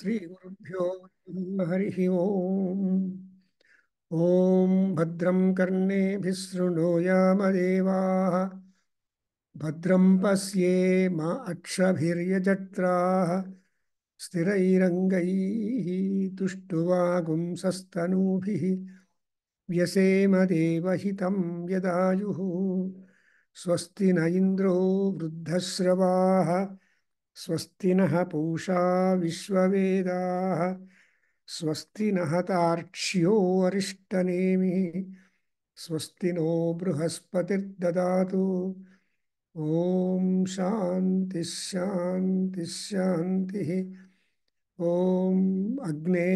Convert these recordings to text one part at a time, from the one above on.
श्रीगुरुभ्यो हरिः ओम्। ॐ भद्रं कर्णेभिः शृणुयामदेवाः भद्रं पश्येम अक्षभिर्यजत्राः स्थिरैरङ्गैः तुष्टुवागुंसस्तनूभिः व्यसेम देवहितं यदायुः। स्वस्ति न इन्द्रो वृद्धश्रवाः स्वस्ति नः पूषा विश्ववेदाः स्वस्ति नः तार्क्ष्यो अरिष्टनेमिः स्वस्ति नो बृहस्पतिर्ददातु। ॐ शान्ति शान्ति शान्तिः। ॐ अग्ने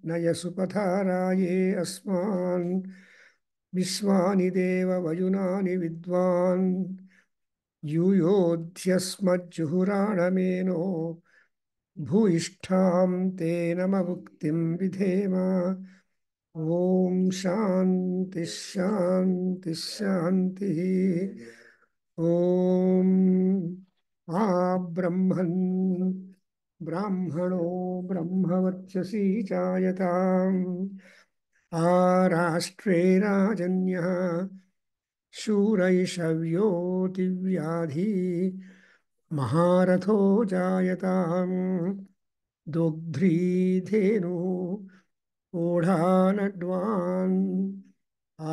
नयसुपथाराये अस्मान् विश्वानि देव वयुनानि विद्वान् यूयोध्यस्मज्जुहुराणमेनो भूयिष्ठां तेन मुक्तिं विधेम। ॐ शान्ति शान्ति शान्तिः। ॐ ब्रह्मन् ब्राह्मणो ब्रह्मवर्चसी जायताम् राष्ट्रे राजन्यः शूरैषव्यो दिव्याधी महारथो जायताम् दोग्ध्रीधेनु ओढानड्वान्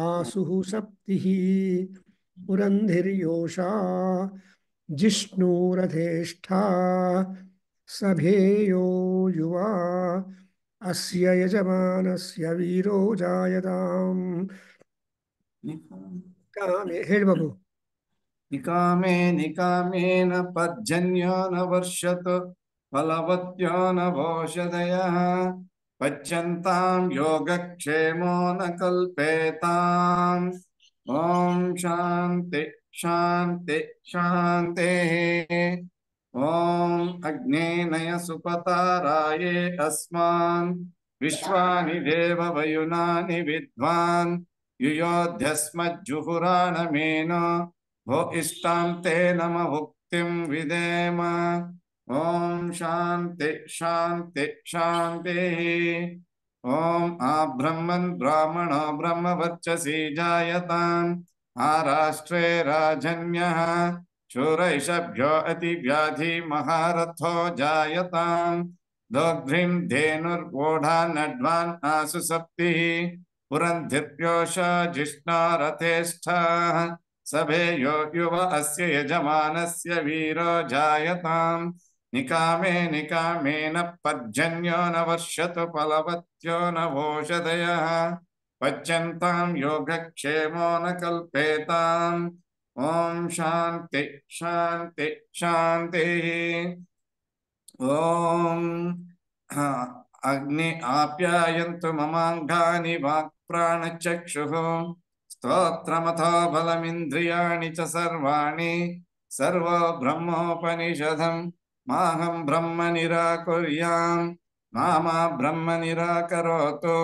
आसुः सप्तिः पुरन्धिर्योषा जिष्णुरथेष्ठा सभेयो युवा अस्य यजमानस्य वीरो जायताम्। कामे हेळि बाबु। निकामे निकामेन पर्जन्यो न वर्षत फलवत्यो न भोषदयः पच्यन्तां योगक्षेमो न कल्पेताम्। ॐ शान्ति शान्ति शान्तिः। ॐ अग्ने नय सुपताराये अस्मान् विश्वानि देव वयुनानि विद्वान् युयोध्यस्मज्जुहुराणमेनो भो इष्टां ते नम भुक्तिं विधेम। ॐ शान्ति शान्ति शान्तिः। ॐ ब्रह्मन् ब्राह्मणो ब्रह्मवर्चसी जायताम् राष्ट्रे राजन्यः शूरैषभ्यो अतिव्याधि महारथो जायताम् दोग्ध्रीं धेनुर्वोढा नड्वान् आसु सप्तिः पुरन्धिर्योषा जिष्णुरथेष्ठाः सभेयो युव अस्य यजमानस्य वीरो जायताम्। निकामे निकामेन पर्जन्यो न वर्षतु फलवत्यो न भोषदयः पच्यन्तां योगक्षेमो न कल्पेताम्। ॐ शान्ति शान्ति शान्तिः। ॐ अग्नि आप्यायन्तु ममाङ्गानि वाक्प्राणचक्षुः स्तोत्रमथो बलमिन्द्रियाणि च सर्वाणि सर्वो ब्रह्मोपनिषदम् माहं ब्रह्म निराकुर्याम् मा ब्रह्म निराकरोतु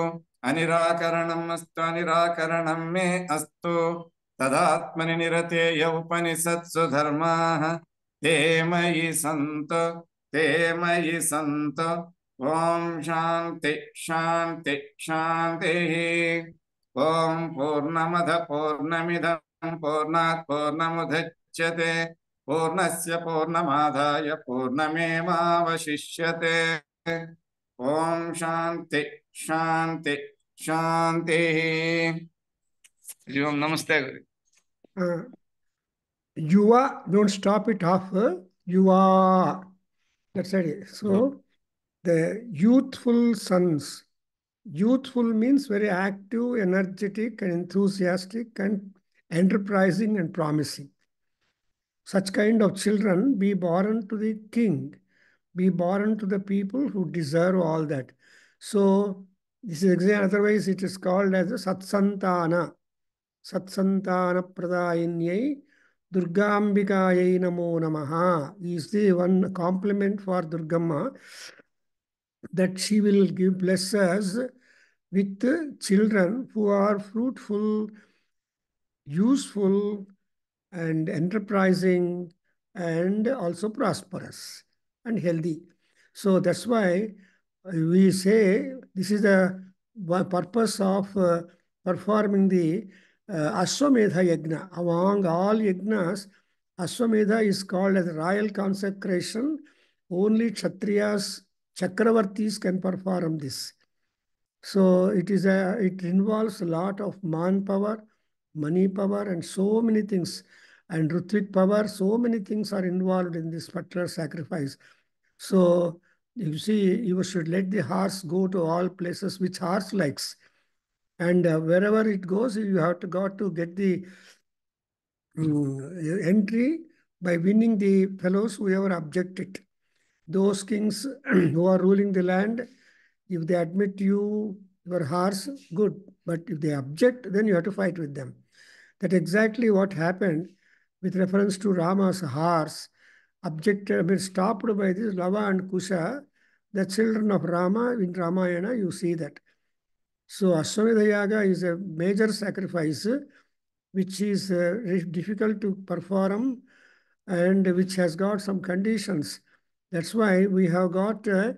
अनिराकरणम् अस्तु अनिराकरणं मे अस्तु तदात्मनि निरतेय उपनिषत्सु धर्माः ते मयि सन्तु ते मयि सन्तु। ॐ शान्ति शान्ति शान्तिः। ॐ पूर्णमद पूर्णमिदं पूर्णात् पूर्णमुदच्यते पूर्णस्य पूर्णमादाय पूर्णमेवावशिष्यते। ॐ शान्ति शान्ति शान्तिः। नमस्ते। Yuva, don't stop it off. Yuva. That's it. So the youthful sons. Youthful means very active, energetic, and enthusiastic, and enterprising and promising. Such kind of children be born to the king, be born to the people who deserve all that. So this is exactly, otherwise it is called as a satsantana. Satsantana pradainyai Durgambikayai namo namaha is the one compliment for Durgamma, that she will bless us with children who are fruitful, useful, and enterprising, and also prosperous and healthy. So that's why we say this is the purpose of performing the Ashwamedha Yajna. Among all yajnas, Ashwamedha is called as royal consecration. Only Kshatriyas, Chakravartis can perform this. So it involves a lot of manpower, money power, and so many things. And Rutvik power, so many things are involved in this particular sacrifice. So you see, you should let the horse go to all places which horse likes. And wherever it goes, you have to got to get the entry by winning the fellows who ever object it. Those kings who are ruling the land, if they admit you, your horse, good. But if they object, then you have to fight with them. That's exactly what happened with reference to Rama's horse. Objected, I mean, stopped by this Lava and Kusha, the children of Rama in Ramayana, you see that. So Ashwamedha Yaga is a major sacrifice which is difficult to perform and which has got some conditions. That's why we have got a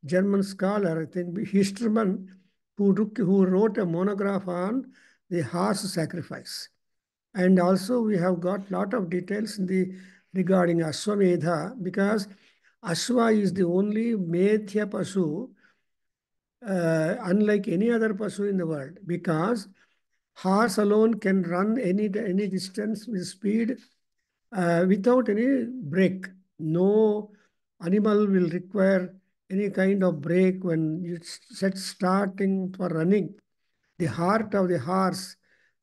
German scholar, I think Histerman, who wrote a monograph on the horse sacrifice. And also we have got lot of details in the regarding Ashwamedha, because Ashwa is the only Medhya Pasu, unlike any other Pasu in the world, because horse alone can run any distance with speed without any brake. No animal will require any kind of brake when you set starting for running. The heart of the horse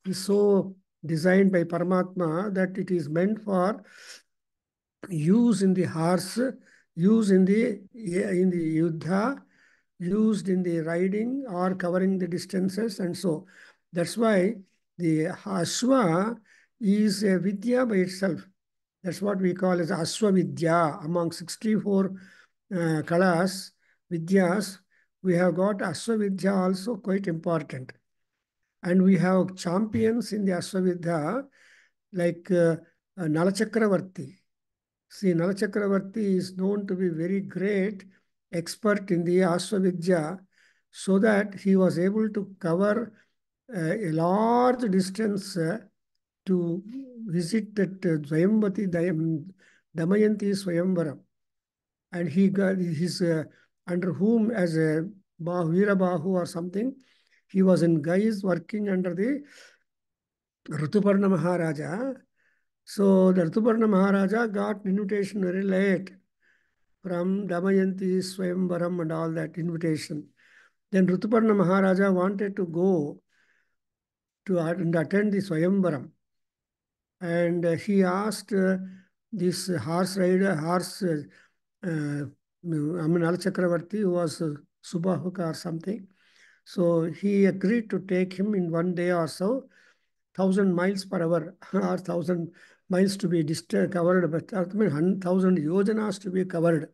is so designed by Paramatma that it is meant for use in the horse, use in the yuddha, used in the riding or covering the distances, and so that's why the Ashwa is a vidya by itself. That's what we call as Ashwa Vidya. Among 64 kalas, vidyas, we have got Ashwa Vidya also quite important. And we have champions in the Ashwavidya like Nalachakravarti. See, Nalachakravarti is known to be very great expert in the Ashwavidya, so that he was able to cover a large distance to visit that Damayanti Swayamvaram. And he got his, under whom as a Veerabahu or something, he was in guise working under the Rituparna Maharaja. So the Rituparna Maharaja got invitation very late from Damayanti, Swayamvaram and all that invitation. Then Rituparna Maharaja wanted to go to attend the Swayamvaram. And he asked this horse rider, Al Chakravarti, who was Subahuka or something. So he agreed to take him in one day or so, 1,000 miles per hour, or 1,000 miles to be covered, but 1,000 yojanas to be covered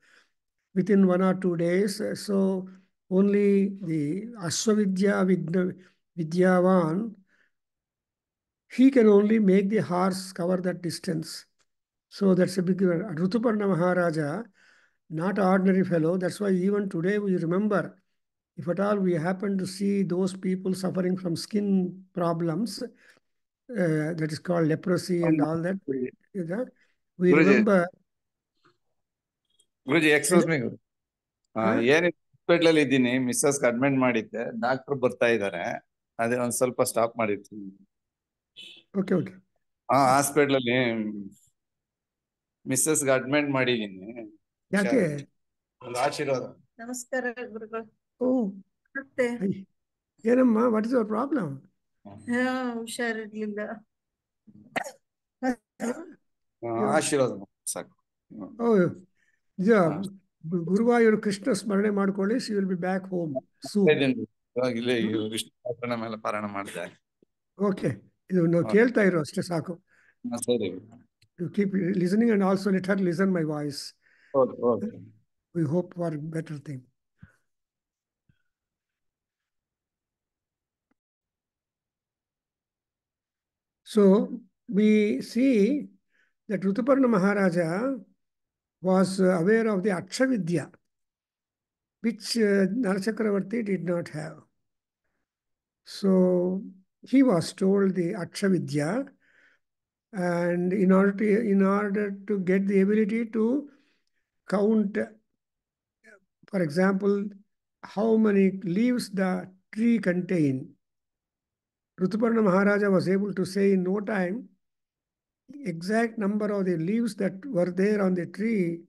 within 1 or 2 days. So only the Ashwavidya Vidyavan, he can only make the horse cover that distance. So that's a big Rituparna Maharaja, not ordinary fellow. That's why even today we remember, if at all we happen to see those people suffering from skin problems, that is called leprosy and all that, we Guruji, remember. Guruji excuse me Guru. ಏನಿಲ್ಲ, hospital ಅಲ್ಲಿ ಇದ್ದೀನಿ, missus admit ಮಾಡಿದ್ದೆ, doctor ಬರ್ತಾ ಇದ್ದಾರೆ, ಅದೇ ಒಂದ್ ಸ್ವಲ್ಪ stop ಮಾಡಿರ್ತೀನಿ. Okay okay. ಹಾಸ್ಪಿಟಲ್ ಅಲ್ಲಿ ಮಿಸ್ಸಸ್ ಅಡ್ಮಿಟ್ ಮಾಡಿದೀನಿ. ಯಾಕೆ? ಒಂದು ಆಶೀರ್ವಾದ. ನಮಸ್ಕಾರ ಗುರುಗಳು. ಓ ಮತ್ತೆ ಏನಮ್ಮ, ವಾಟ್ ಇಸ್ ಯುವರ್ ಪ್ರಾಬ್ಲಮ್? ಹುಷಾರಿರ್ಲಿಲ್ಲ. ಆಶೀರ್ವಾದ ಸಾಕು. ಓ, ಗುರುವಾಯೂರು ಕೃಷ್ಣ ಸ್ಮರಣೆ ಮಾಡ್ಕೊಳ್ಳಿ. She will be back home soon. ಇಲ್ಲೇ ವಿಷ್ಣು ಮೇಲೆ ಪಾರಾಯಣ ಮಾಡಿದೆ. ಓಕೆ, ಇದು ನಾವು ಕೇಳ್ತಾ ಇರೋ ಅಷ್ಟೇ ಸಾಕು. ಸರಿ. You keep listening and also let her listen my voice. Okay. We hope for better thing. So we see that Rituparna Maharaja was aware of the Akshavidya, which Narachakravarti did not have. So he was told the Akshavidya, and in order to get the ability to count, for example, how many leaves the tree contain, Rituparna Maharaja was able to say in no time exact number of the leaves that were there on the tree,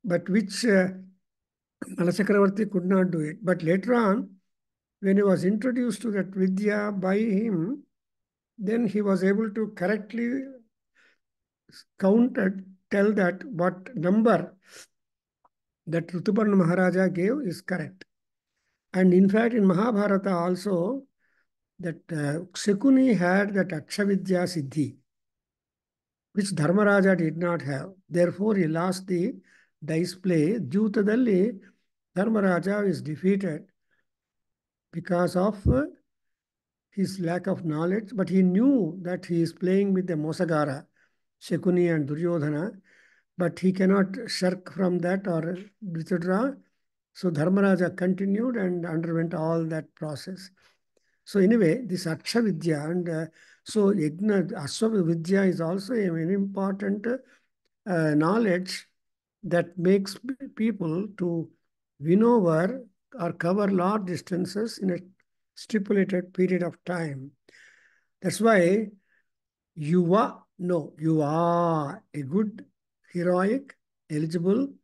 but which Nalachakravarti could not do it. But later on, when he was introduced to that Vidya by him, then he was able to correctly count and tell that what number that Rituparna Maharaja gave is correct. And in fact, in Mahabharata also, that Shakuni had that Akshavidya Siddhi, which Dharmaraja did not have. Therefore, he lost the dice play. Jutadalli, Dharmaraja is defeated because of his lack of knowledge, but he knew that he is playing with the Mosagara, Shakuni and Duryodhana, but he cannot shirk from that or withdraw. So Dharmaraja continued and underwent all that process. So anyway, this Akshavidya and so Asvavidya is also a very important knowledge that makes people to win over or cover large distances in a stipulated period of time. That's why you are a good, heroic, eligible,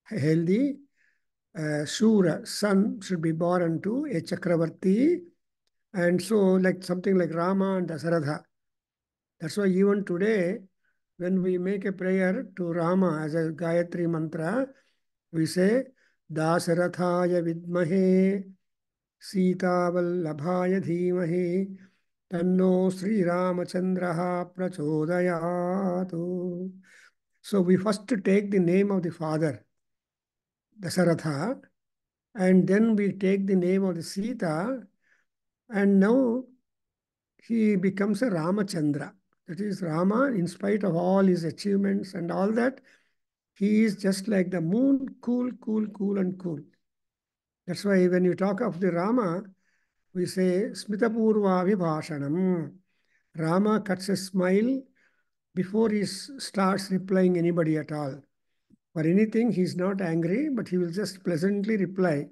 healthy, Shura, son should be born unto a Chakravarti. And so like something like Rama and Dasaratha. That's why even today, when we make a prayer to Rama as a Gayatri mantra, we say, Dasarathaya vidmahe, Sita vallabhaya dhimahi, Tanno Sri Ramachandraha prachodayatu. So we first take the name of the father, Dasaratha, and then we take the name of the Sita, and now he becomes a Ramachandra. That is, Rama, in spite of all his achievements and all that, he is just like the moon, cool, cool, cool, and cool. That's why when you talk of the Rama, we say Smitapurva Vibhashanam. Rama cuts a smile before he starts replying anybody at all. For anything, he is not angry, but he will just pleasantly reply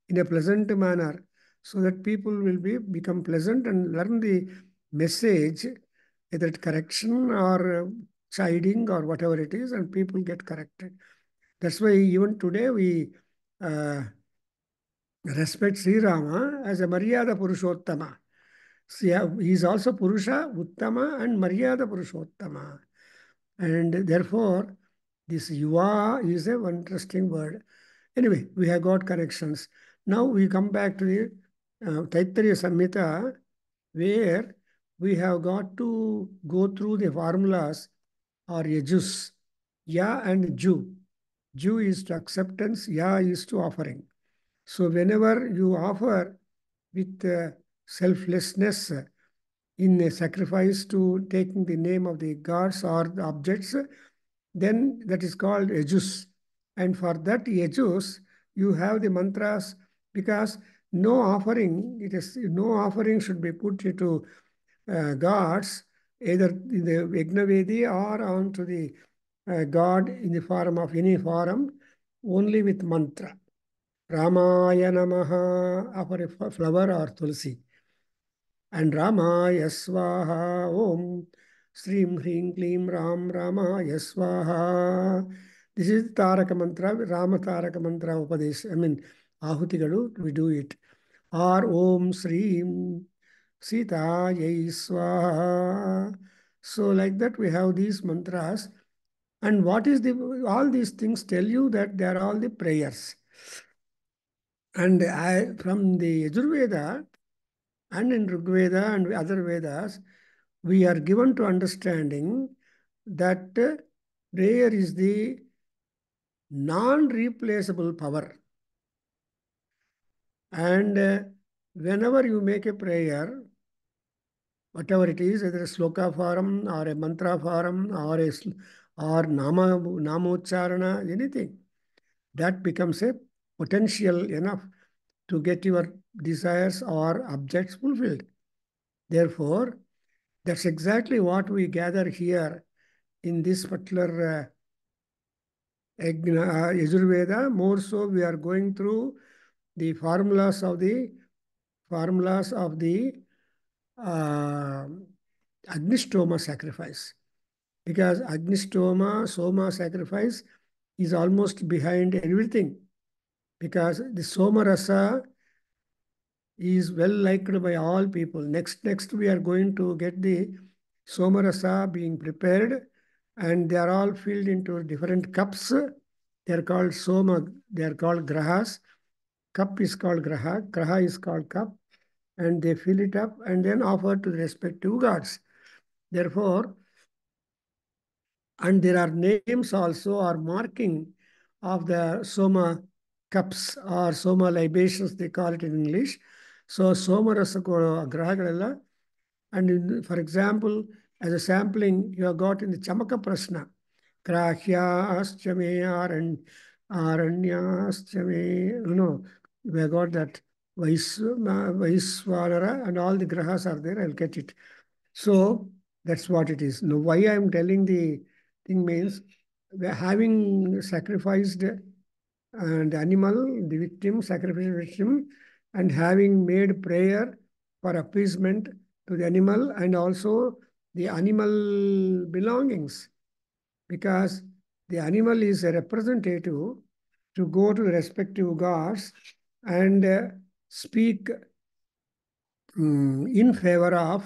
in a pleasant manner so that people will become pleasant and learn the message, either correction or chiding or whatever it is, and people get corrected. That's why even today we respect Sri Rama as a Maryada Purushottama. See, he is also Purusha, Uttama, and Maryada Purushottama. And therefore, this Yuva is a interesting word. Anyway, we have got connections. Now we come back to the Taittiriya Samhita, where we have got to go through the formulas or yajus, ya and ju. Ju is to acceptance, ya is to offering. So whenever you offer with selflessness in a sacrifice to taking the name of the gods or the objects, then that is called yajus. And for that yajus, you have the mantras, because no offering should be put into gods, either in the Yagnavedi or onto the god in the form of any form, only with mantra. Ramaya Namaha, offer a flower or tulsi. And Ramaya Swaha, Om Srim Hrim Klim Ram Ramaya Swaha. This is Taraka Mantra, Rama Taraka Mantra Upadesh. I mean, Ahutigalu, we do it. Or Om Srim Sita Yai Swaha. So like that we have these mantras. And what is all these things tell you that they are all the prayers. And from the Yajurveda and in Rigveda and other Vedas, we are given to understanding that prayer is the non-replaceable power. And whenever you make a prayer, whatever it is, either a sloka form or a mantra form or or namocharana, anything, that becomes a potential enough to get your desires or objects fulfilled. Therefore, that's exactly what we gather here in this particular Yajurveda. More so, we are going through the formulas of the uh, Agnistoma sacrifice, because Soma sacrifice is almost behind everything, because the Soma Rasa is well liked by all people. Next we are going to get the Soma Rasa being prepared, and they are all filled into different cups. They are called Soma, they are called Grahas. Cup is called Graha is called cup, and they fill it up and then offer to the respective gods. Therefore, and there are names also or marking of the Soma cups or Soma libations, they call it in English. So Soma Rasa Grahagalella. And for example, as a sampling, you have got in the Chamaka Prashna, Grahya Aschame Aranyaaschame, we have got that Vaiswanara and all the grahas are there. I'll get it. So that's what it is. Now, why I'm telling the thing means we're having sacrificed and animal, the victim, sacrificial victim, and having made prayer for appeasement to the animal and also the animal belongings, because the animal is a representative to go to the respective gods and speak in favor of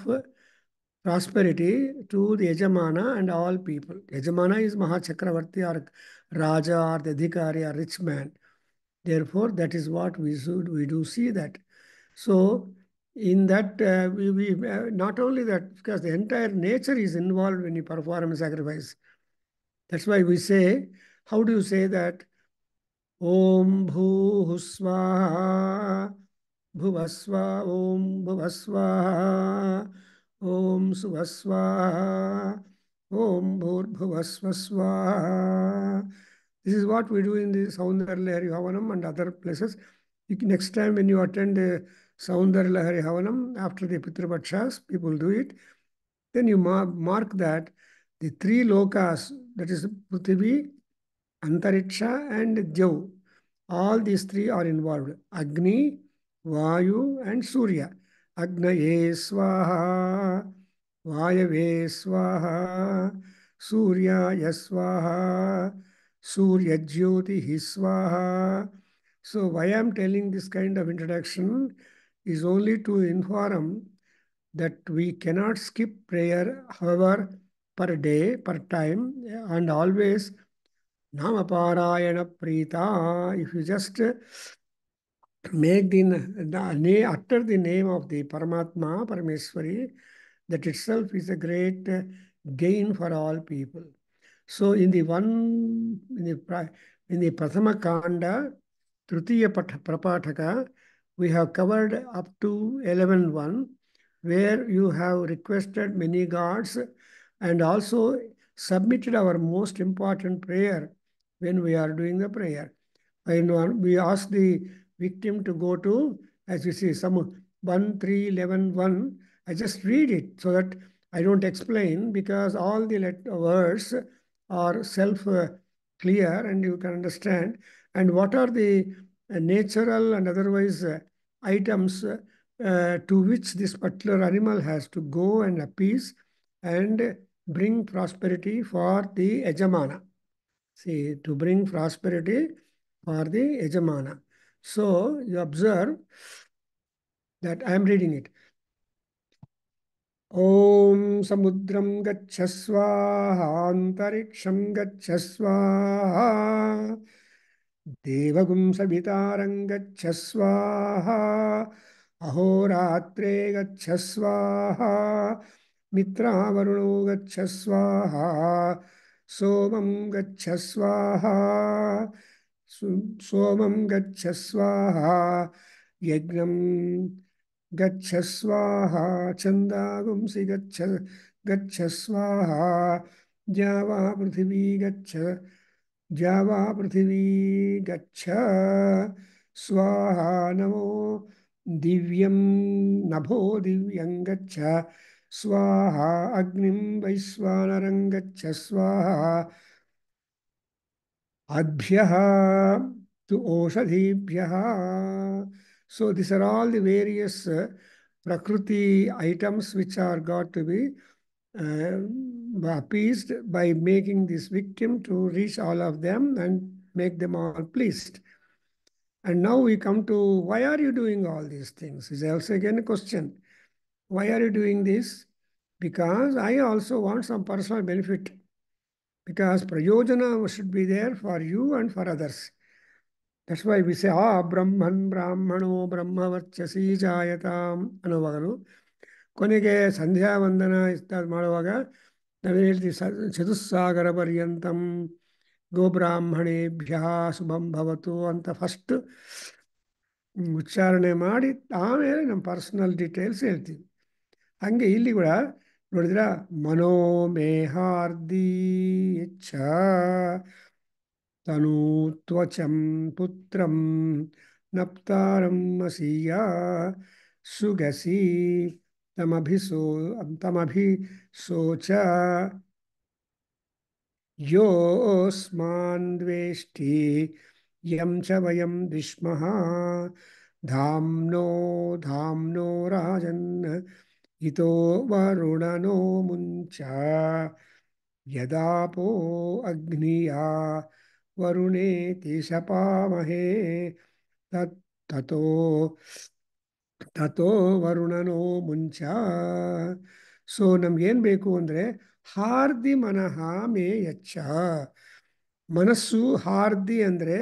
prosperity to the Yajamana and all people. Yajamana is Mahachakravarti or Raja or the Adhikari or rich man. Therefore, that is what we do see that. So, in that, we not only that, because the entire nature is involved when you perform a sacrifice. That's why we say, how do you say that? Om Bhu Swaha Bhuvaswa Om Bhuvaswa Om Suvaswa Om Bhuvasva Swaha. This is what we do in the Saundarya Havanam and other places. Next time when you attend the Saundarya Havanam, after the Pitrapakshas, people do it. Then you mark that the three lokas, that is Prithvi, Antariksha and Jav, all these three are involved. Agni, Vayu and Surya. Agnaye Swaha, Vayave Swaha, Surya Yaswaha, Surya Jyoti Swaha. So why I'm telling this kind of introduction is only to inform that we cannot skip prayer, however, per day, per time, and always Namaparayana Prita. If you just make utter the name of the Paramatma, Parameswari, that itself is a great gain for all people. So in the Prathama Kanda, Tritiya Prapataka, we have covered up to 11.1, where you have requested many gods and also submitted our most important prayer when we are doing the prayer. We ask the victim to go to, as you see, some 1, 3, 11, 1. I just read it so that I don't explain, because all the words are self-clear and you can understand. And what are the natural and otherwise items to which this particular animal has to go and appease and bring prosperity for the Yajamana. See, to bring prosperity for the Yajamana. So you observe that I am reading it. Om Samudram Gachaswaha Antariksham Gachaswaha Devagum Savitarang Gachaswaha Ahoratre Gachaswaha Mitra Varuno Gachaswaha Somam Gachaswaha Somam Gachaswaha Yagnam Gachaswaha Chandagumsi Gachaswaha ಜಾವಾ ಪೃಥಿವೀ ಗಚ್ಚ ಜಾವಾ ಪೃಥಿವೀ ಗಚ್ಚ ಸ್ವಾಹಾ ನಮೋ ದಿವ್ಯಂ ನಭೋ ದಿವ್ಯಂ ಗಚ್ಚ ಸ್ವಾಹಾ ಅಗ್ನಿಂ ವೈಶ್ವಾನರಂ ಗಚ್ಚ ಸ್ವಾಹಾ ಅದ್ಭ್ಯಃ ತು ಓಷಧೀಭ್ಯಃ. So these are all the various Prakriti items which are got to be appeased by making this victim to reach all of them and make them all pleased. And now we come to why are you doing all these things? Is also again a question. Why are you doing this? Because I also want some personal benefit. Because prayojana should be there for you and for others. That's why we say, ಬ್ರಹ್ಮನ್ ಬ್ರಾಹ್ಮಣೋ ಬ್ರಹ್ಮವರ್ಚಸಿ ಜಾಯತಾಂ ಅನ್ನುವಾಗಲು ಕೊನೆಗೆ ಸಂಧ್ಯಾ ವಂದನ ಇತ್ಯಾದಿ ಮಾಡುವಾಗ ನಾವೇನು ಹೇಳ್ತೀವಿ, ಚತುಸ್ಸಾಗರ ಪರ್ಯಂತಂ ಗೋಬ್ರಾಹ್ಮಣೇಭ್ಯ ಶುಭಂ ಭವತು ಅಂತ first ಉಚ್ಚಾರಣೆ ಮಾಡಿ ಆಮೇಲೆ ನಮ್ಮ ಪರ್ಸನಲ್ ಡೀಟೇಲ್ಸ್ ಹೇಳ್ತೀವಿ. ಹಂಗೆ ಇಲ್ಲಿ ಕೂಡ ನೋಡಿದ್ರ ಮನೋಮೇಹಾರ್ದಿ ಛ ತನು ತ್ವಚಂ ಪುತ್ರಂ ನಪ್ತಾರಂ ಮಸೀಯ ಸುಗಸಿ ತಮಭಿಸೋಚ ಯೋಸ್ಮಾನ್ ದ್ವೇಷ್ಟಿ ಯಂ ಚ ವಯಂ ದ್ವಿಷ್ಮಃ ಧಾಮ್ನೋ ಧಾಮ್ನೋ ರಾಜನ್ ಇತೋ ವರುಣನೋ ಮುಂಚ ಯದಾಪೋ ಅಗ್ನಿಯಾ ವರುಣೇತಿ ಶಪಾಮಹೇ ತತೋ ತತೋ ವರುಣನೋ ಮುಂಚ. ಸೊ ನಮ್ಗೇನು ಬೇಕು ಅಂದರೆ ಹಾರ್ದಿ ಮನಃ ಮೇ ಯಚ್ಚ. ಮನಸ್ಸು ಹಾರ್ದಿ ಅಂದರೆ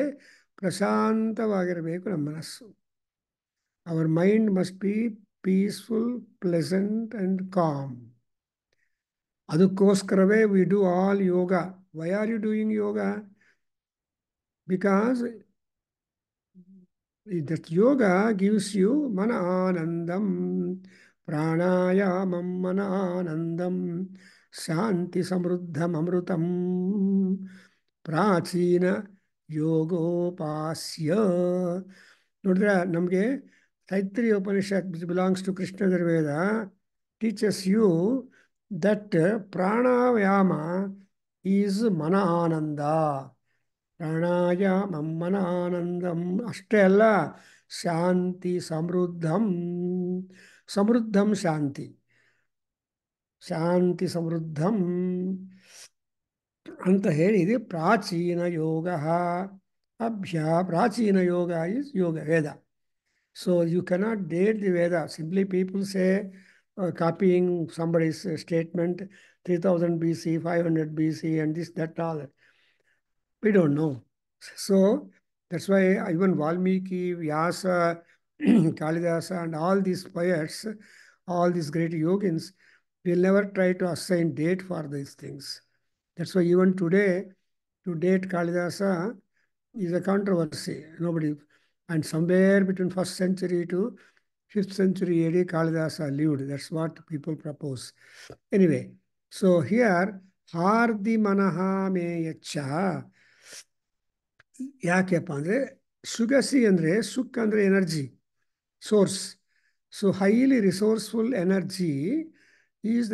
ಪ್ರಶಾಂತವಾಗಿರಬೇಕು ನಮ್ಮ ಮನಸ್ಸು. Our mind must be peaceful, pleasant and calm. ಅದಕ್ಕೋಸ್ಕರವೇ we do all yoga. Why are you doing yoga? Because that yoga gives you mana anandam, pranayamam mana anandam, shanti samruddham amrutam, ಪ್ರಾಚೀನ ಯೋಗೋಪಾಸ್ಯ. ನೋಡಿದ್ರೆ ನಮಗೆ ತೈತ್ರಿಯ Upanishad which belongs to Krishna Yajurveda teaches you that pranayama is mana ananda. ಪ್ರಾಣಾಯಾಮಂ ಮನ ಆನಂದಂ ಅಷ್ಟೇ ಅಲ್ಲ, ಶಾಂತಿ ಸಮೃದ್ಧಂ. ಸಮೃದ್ಧಂ ಶಾಂತಿ, ಶಾಂತಿ ಸಮೃದ್ಧಂ ಅಂತ ಹೇಳಿದೆ. ಪ್ರಾಚೀನ ಯೋಗ ಪ್ರಾಚೀನ yoga is yoga Veda. So you cannot date the Veda. Simply people say copying somebody's statement 3000 BC, 500 BC and this, that, all. We don't know. So that's why even Valmiki, Vyasa, Kalidasa and all these poets, all these great yogins, will never try to assign date for these things. That's why even today, to date Kalidasa is a controversy. Nobody. And somewhere between 1st century to 5th century AD, Kalidasa lived. That's what people propose. Anyway, so here, Hardi Manaha Me Yacha. ಯಾಕೆಪ್ಪ ಅಂದರೆ ಸುಗಸಿ ಅಂದರೆ ಸುಕ್ ಅಂದರೆ energy source. So highly resourceful energy is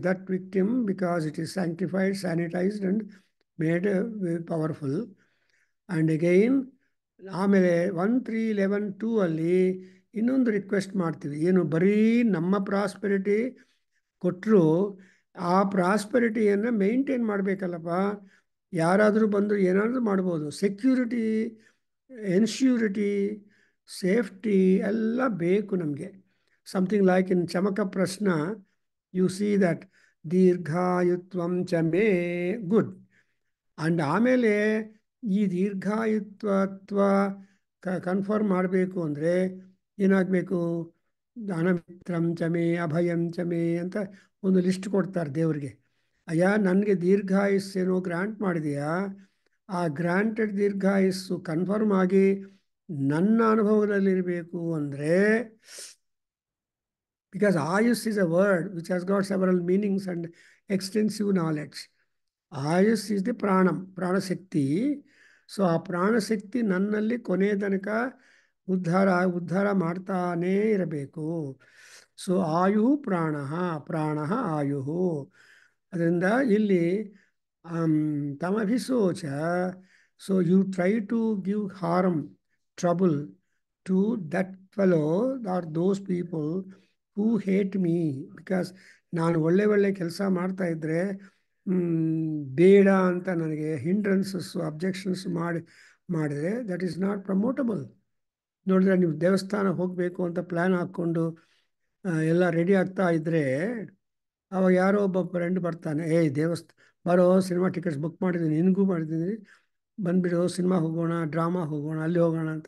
that victim because it is sanctified, sanitised and made powerful. And again ಆಮೇಲೆ 1.3.11.2 ಅಲ್ಲಿ ಇನ್ನೊಂದು request ಮಾಡ್ತೀವಿ. ಏನು, ಬರೀ ನಮ್ಮ ಪ್ರಾಸ್ಪೆರಿಟಿ ಕೊಟ್ಟರು ಆ ಪ್ರಾಸ್ಪೆರಿಟಿಯನ್ನು ಮೇಂಟೈನ್ ಮಾಡಬೇಕಲ್ಲಪ್ಪ. ಯಾರಾದರೂ ಬಂದು ಏನಾದರೂ ಮಾಡ್ಬೋದು. ಸೆಕ್ಯೂರಿಟಿ, ಎನ್ಶ್ಯೂರಿಟಿ, ಸೇಫ್ಟಿ ಎಲ್ಲ ಬೇಕು ನಮಗೆ. ಸಮಥಿಂಗ್ ಲೈಕ್ ಇನ್ ಚಮಕ ಪ್ರಶ್ನ ಯು ಸಿ ದಟ್ ದೀರ್ಘಾಯುತ್ವಂ ಚ ಮೇ ಗುಡ್. ಆ್ಯಂಡ್ ಆಮೇಲೆ ಈ ದೀರ್ಘಾಯುತ್ವ ಕನ್ಫರ್ಮ್ ಮಾಡಬೇಕು ಅಂದರೆ ಏನಾಗಬೇಕು? ದಾನಮಿತ್ರಂ ಚ ಮೇ ಅಭಯಂ ಚ ಮೇ ಅಂತ ಒಂದು ಲಿಸ್ಟ್ ಕೊಡ್ತಾರೆ ದೇವರಿಗೆ. ಅಯ್ಯ, ನನಗೆ ದೀರ್ಘಾಯುಸ್ಸೇನೋ ಗ್ರಾಂಟ್ ಮಾಡಿದೆಯಾ, ಆ ಗ್ರಾಂಟೆಡ್ ದೀರ್ಘಾಯುಸ್ಸು ಕನ್ಫರ್ಮ್ ಆಗಿ ನನ್ನ ಅನುಭವದಲ್ಲಿರಬೇಕು ಅಂದರೆ, because ayus is a word which has got several meanings and extensive knowledge. Ayus is the pranam, pranashakti. So ಆ ಪ್ರಾಣಶಕ್ತಿ ನನ್ನಲ್ಲಿ ಕೊನೆಯ ತನಕ ಉದ್ಧಾರ ಮಾಡ್ತಾನೇ ಇರಬೇಕು. ಸೊ ಆಯು ಪ್ರಾಣ, ಪ್ರಾಣ ಆಯು. ಅದರಿಂದ ಇಲ್ಲಿ ತಮಭಿಸೋಚ. So you try to give harm, trouble to that fellow or those people who hate me. Because ನಾನು ಒಳ್ಳೆ ಕೆಲಸ ಮಾಡ್ತಾ ಇದ್ದರೆ ಬೇಡ ಅಂತ ನನಗೆ ಹಿಂಡ್ರನ್ಸಸ್ಸು, ಅಬ್ಜೆಕ್ಷನ್ಸ್ ಮಾಡಿದರೆ ದಟ್ ಈಸ್ ನಾಟ್ ಪ್ರಮೋಟಬಲ್. ನೋಡಿದ್ರೆ ನೀವು ದೇವಸ್ಥಾನ ಹೋಗಬೇಕು ಅಂತ ಪ್ಲ್ಯಾನ್ ಹಾಕ್ಕೊಂಡು ಎಲ್ಲ ರೆಡಿ ಆಗ್ತಾ ಇದ್ದರೆ ಅವಾಗ ಯಾರೋ ಒಬ್ಬ ಫ್ರೆಂಡ್ ಬರ್ತಾನೆ, ಬರೋ ಸಿನಿಮಾ ಟಿಕೆಟ್ಸ್ ಬುಕ್ ಮಾಡಿದ್ದೀನಿ, ನಿನಗೂ ಮಾಡಿದ್ದೀನಿ, ಬಂದುಬಿಡು ಸಿನಿಮಾ ಹೋಗೋಣ, ಡ್ರಾಮಾ ಹೋಗೋಣ, ಅಲ್ಲಿ ಹೋಗೋಣ ಅಂತ.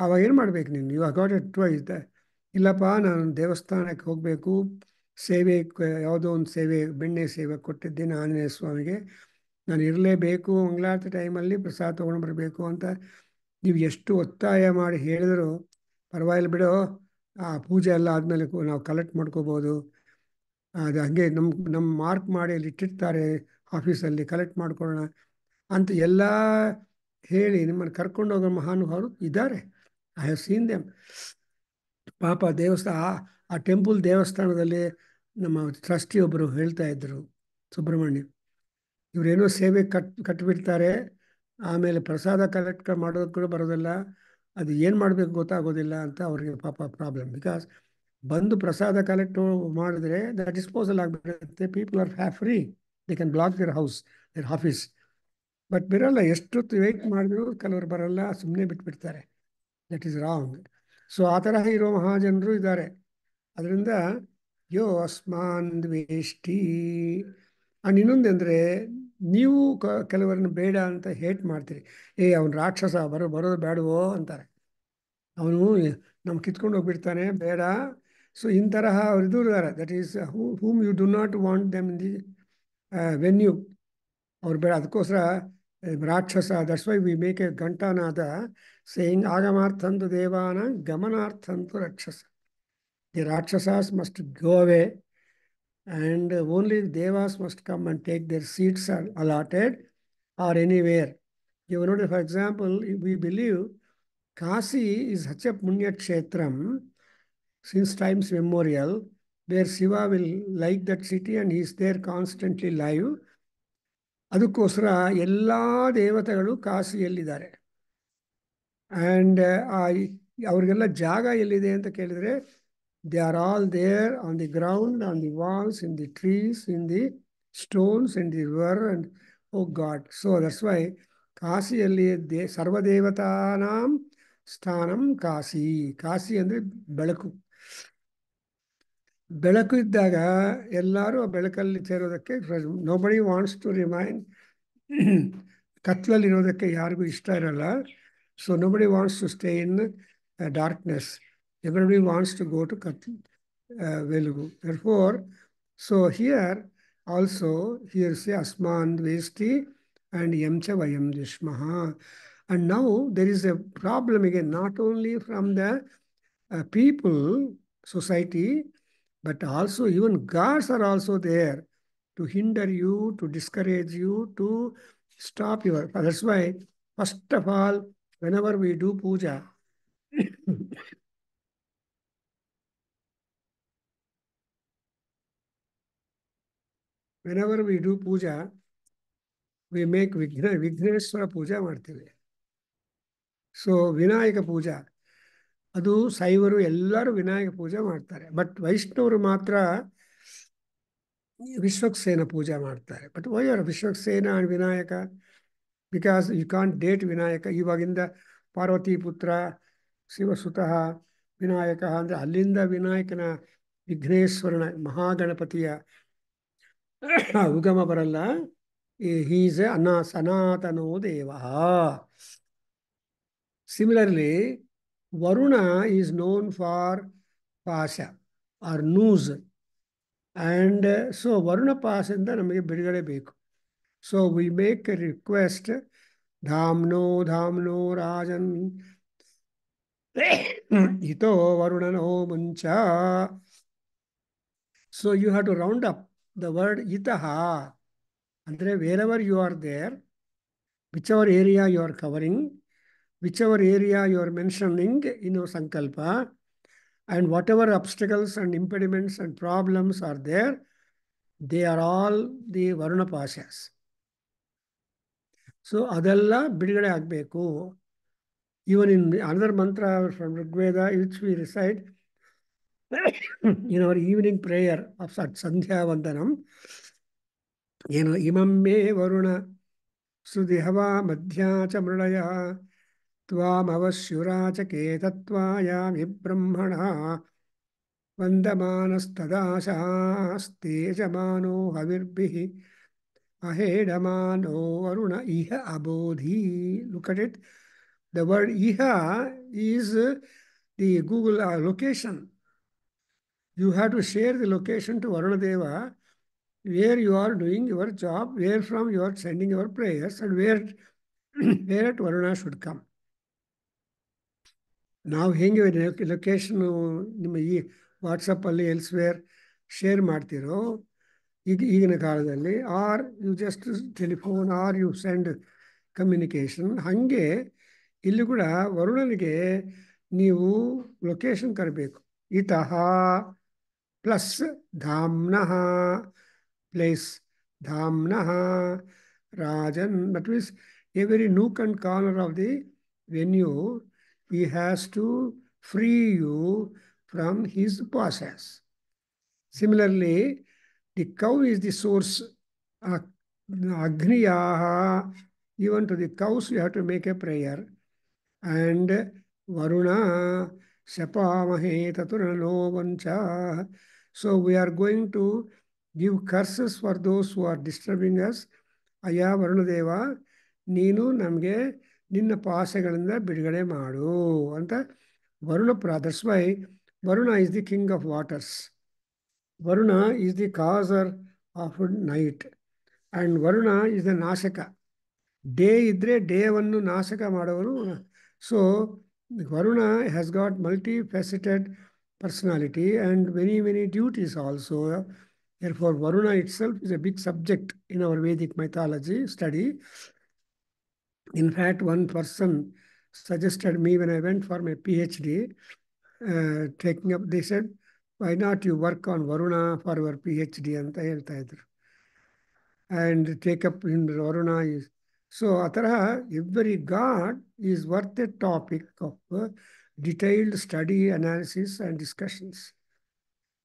ಆವಾಗ ಏನು ಮಾಡ್ಬೇಕು ನೀನು? ಇವಾಗ ಗಾಟ್ ಇಟ್ ಟ್ವೈಸ್. ಇಲ್ಲಪ್ಪ ನಾನು ದೇವಸ್ಥಾನಕ್ಕೆ ಹೋಗಬೇಕು, ಸೇವೆ, ಯಾವುದೋ ಒಂದು ಸೇವೆ, ಬೆಣ್ಣೆ ಸೇವೆ ಕೊಟ್ಟಿದ್ದೀನಿ ಆಂಜನೇಯ ಸ್ವಾಮಿಗೆ, ನಾನು ಇರಲೇಬೇಕು, ಮಂಗಳಾರತಿ ಟೈಮಲ್ಲಿ ಪ್ರಸಾದ ತೊಗೊಂಡು ಬರಬೇಕು ಅಂತ ನೀವು ಎಷ್ಟು ಒತ್ತಾಯ ಮಾಡಿ ಹೇಳಿದ್ರು ಪರವಾಗಿಲ್ಲ ಬಿಡು, ಆ ಪೂಜೆ ಎಲ್ಲ ಆದಮೇಲೆ ನಾವು ಕಲೆಕ್ಟ್ ಮಾಡ್ಕೋಬೋದು, ಅದು ಹಾಗೆ ನಮ್ಮ ಮಾರ್ಕ್ ಮಾಡಿ ಅಲ್ಲಿ ಇಟ್ಟಿರ್ತಾರೆ ಆಫೀಸಲ್ಲಿ, ಕಲೆಕ್ಟ್ ಮಾಡ್ಕೊಳ್ಳೋಣ ಅಂತ ಎಲ್ಲ ಹೇಳಿ ನಿಮ್ಮನ್ನು ಕರ್ಕೊಂಡು ಹೋಗೋ ಮಹಾನುಭಾವರು ಇದ್ದಾರೆ. I have seen them. ಪಾಪ ಆ ಟೆಂಪಲ್ ದೇವಸ್ಥಾನದಲ್ಲಿ ನಮ್ಮ ಟ್ರಸ್ಟಿ ಒಬ್ಬರು ಹೇಳ್ತಾ ಇದ್ದರು, ಸುಬ್ರಹ್ಮಣ್ಯ, ಇವರೇನೋ ಸೇವೆ ಕಟ್ಟಿಬಿಡ್ತಾರೆ, ಆಮೇಲೆ ಪ್ರಸಾದ ಕಲೆಕ್ಟ್ ಮಾಡೋದಕ್ಕೆ ಕೂಡ ಬರೋದಿಲ್ಲ, ಅದು ಏನು ಮಾಡಬೇಕು ಗೊತ್ತಾಗೋದಿಲ್ಲ ಅಂತ ಅವ್ರಿಗೆ ಪಾಪ ಪ್ರಾಬ್ಲಮ್. ಬಿಕಾಸ್ ಬಂದು ಪ್ರಸಾದ ಕಲೆಕ್ಟ್ ಮಾಡಿದ್ರೆ ದಟ್ ಡಿಸ್ಪೋಸಲ್ ಆಗಿಬಿಡುತ್ತೆ. People are free, they can block their house, their office. But ಬಿರಲ್ಲ, ಎಷ್ಟೊತ್ತು ವೆಯ್ಟ್ ಮಾಡಿದ್ರು ಕೆಲವರು ಬರಲ್ಲ, ಸುಮ್ಮನೆ ಬಿಟ್ಬಿಡ್ತಾರೆ. That is wrong. ಸೊ ಆ ತರಹ ಇರೋ ಮಹಾಜನರು ಇದ್ದಾರೆ. ಅದರಿಂದ ಯೋ ಅಸ್ಮಾನ್ ದ್ವೇಷ್ಟಿ. ಆ್ಯಂಡ್ ಇನ್ನೊಂದಂದರೆ, ನೀವು ಕೆಲವರನ್ನು ಬೇಡ ಅಂತ ಹೇಟ್ ಮಾಡ್ತೀರಿ. ಅವನು ರಾಕ್ಷಸ, ಬರೋದು ಬೇಡವೋ ಅಂತಾರೆ, ಅವನು ನಮ್ಗೆ ಕಿತ್ಕೊಂಡು ಹೋಗ್ಬಿಡ್ತಾನೆ, ಬೇಡ. ಸೊ ಇಂತರಹ ಅವ್ರು ಇದ್ದಾರೆ. That is whom you do not want them in the venue. ಅವ್ರು ಬೇಡ, ಅದಕ್ಕೋಸ್ಕರ ರಾಕ್ಷಸ. That's why we make a ghantanada saying ಆಗಮಾರ್ಥಂತು ದೇವಾನ ಗಮನಾರ್ಥಂತು ರಾಕ್ಷಸ. The rakshasas must go away and only devas must come and take their seats are allotted or anywhere. You know, for example, we believe Kasi is such a punya kshetram since times memorial, where Shiva will like that city and he is there constantly live. ಅದಕ್ಕೋಸ್ಕರ ಎಲ್ಲ ದೇವತೆಗಳು ಕಾಶಿಯಲ್ಲಿದ್ದಾರೆ. And ಅವ್ರಿಗೆಲ್ಲ ಜಾಗ ಎಲ್ಲಿದೆ ಅಂತ ಕೇಳಿದರೆ, they are all there on the ground, on the walls, in the trees, in the stones, in the river, and oh God. So that's why ಕಾಶಿಯಲ್ಲಿ ಸರ್ವದೇವತಾನಾಂ ಸ್ಥಾನಂ ಕಾಶಿ. ಕಾಶಿ ಅಂದರೆ ಬೆಳಕು. ಬೆಳಕು ಇದ್ದಾಗ ಎಲ್ಲರೂ ಆ ಬೆಳಕಲ್ಲಿ ಸೇರೋದಕ್ಕೆ, ನೋಬಡಿ ವಾಂಟ್ಸ್ ಟು ರಿಮೈನ್ ಕತ್ಲಲ್ಲಿರೋದಕ್ಕೆ ಯಾರಿಗೂ ಇಷ್ಟ ಇರಲ್ಲ. So nobody wants to stay in darkness. Everybody wants to go to Velugu. Therefore, so here also, here say Asman Dvesti and Yamcha Vayam Dishmaha. And now there is a problem again, not only from the people, society, but also even gods are also there to hinder you, to discourage you, to stop your. That's why, first of all, whenever we do puja, whenever we do puja, we make Vighneshwara puja ಮಾಡ್ತೀವಿ. So Vinayaka ಪೂಜಾ, ಅದು ಶೈವರು ಎಲ್ಲರೂ ವಿನಾಯಕ ಪೂಜೆ ಮಾಡ್ತಾರೆ. But ವೈಷ್ಣವರು ಮಾತ್ರ ವಿಶ್ವಕ್ಸೇನ ಪೂಜೆ ಮಾಡ್ತಾರೆ. But why are Vishwaksena and Vinayaka? Because you can't date Vinayaka. ಇವಾಗಿಂದ ಪಾರ್ವತಿ ಪುತ್ರ ಶಿವಸುತಃ ವಿನಾಯಕ ಅಂದರೆ ಅಲ್ಲಿಂದ ವಿನಾಯಕನ, ವಿಘ್ನೇಶ್ವರನ, ಮಹಾಗಣಪತಿಯ ಉಗಮ ಬರಲ್ಲ. ಹೀಸ್ ಸನಾತನೋ ದೇವ. Similarly, Varuna is known for Pasha or noose. And so Varuna Pasha ನಮಗೆ ಬಿಡುಗಡೆ ಬೇಕು. So we make a request, ಧಾಮ್ನೋ Rajan ಹಿತೋ ವರುಣನೋ ಮುಂಚ. So you have to round up the word itaha ಅಂದರೆ where you are there, whichever area you are covering, whichever area you are mentioning in your sankalpa, and whatever obstacles and impediments and problems are there, they are all the Varuna Pashas. So ಅದೆಲ್ಲ ಬಿಡುಗಡೆ ಆಗಬೇಕು. Even in another mantra from Rigveda, which we recite in our evening prayer of Sandhya Vandanam, imam me Varuna Sudhihava Madhya cha Mridaya त्वामवश्युरा च केतत्वायामि ब्रह्मणः वन्दमानस्तदाशास्तेजमानो हविर्भिः अहेडमानो वरुण इह अबोधि. Look at it. The word iha is the Google location. You have to share the location to Varuna Deva where you are doing your job, where from you are sending your prayers, and where at Varuna should come. ನಾವು ಹೆಂಗೆ location ನಿಮ್ಮ ಈ ವಾಟ್ಸಪ್ಪಲ್ಲಿ elsewhere share ಮಾಡ್ತೀರೋ ಈಗಿನ ಕಾಲದಲ್ಲಿ, are you just telephone or you send communication, ಹಾಗೆ ಇಲ್ಲಿ ಕೂಡ ವರುಣನಿಗೆ ನೀವು ಲೊಕೇಶನ್ ಕರಬೇಕು. ಇತಃ ಪ್ಲಸ್ ಧಾಮ್ನಃ ಪ್ಲೇಸ್ ಧಾಮ್ನಃ ರಾಜನ್, that means every nook and corner of the venue he has to free you from his process. Similarly, the cow is the source. Agniyaha, even to the cows you have to make a prayer. And Varuna Shapamahe Taturano Vancha. So we are going to give curses for those who are disturbing us. Aya Varunadeva, ನೀನು ನಮಗೆ ನಿನ್ನ ಪಾಸೆಗಳಿಂದ ಬಿಡುಗಡೆ ಮಾಡು ಅಂತ Varuna that's why Varuna is the king of waters. Varuna is the causer of night and Varuna is the ನಾಶಕ. Day ಇದ್ದರೆ ಡೇವನ್ನು ನಾಶಕ ಮಾಡೋರು. So Varuna has got multifaceted personality and many duties also. Therefore, Varuna itself is a big subject in our Vedic mythology study. In fact, one person suggested me when I went for my PhD, taking up, they said, why not you work on Varuna for your PhD ಅಂತ ಹೇಳ್ತಾ ಇದ್ರು. And take up in Varuna is, so atara every god is worth a topic of detailed study, analysis and discussions.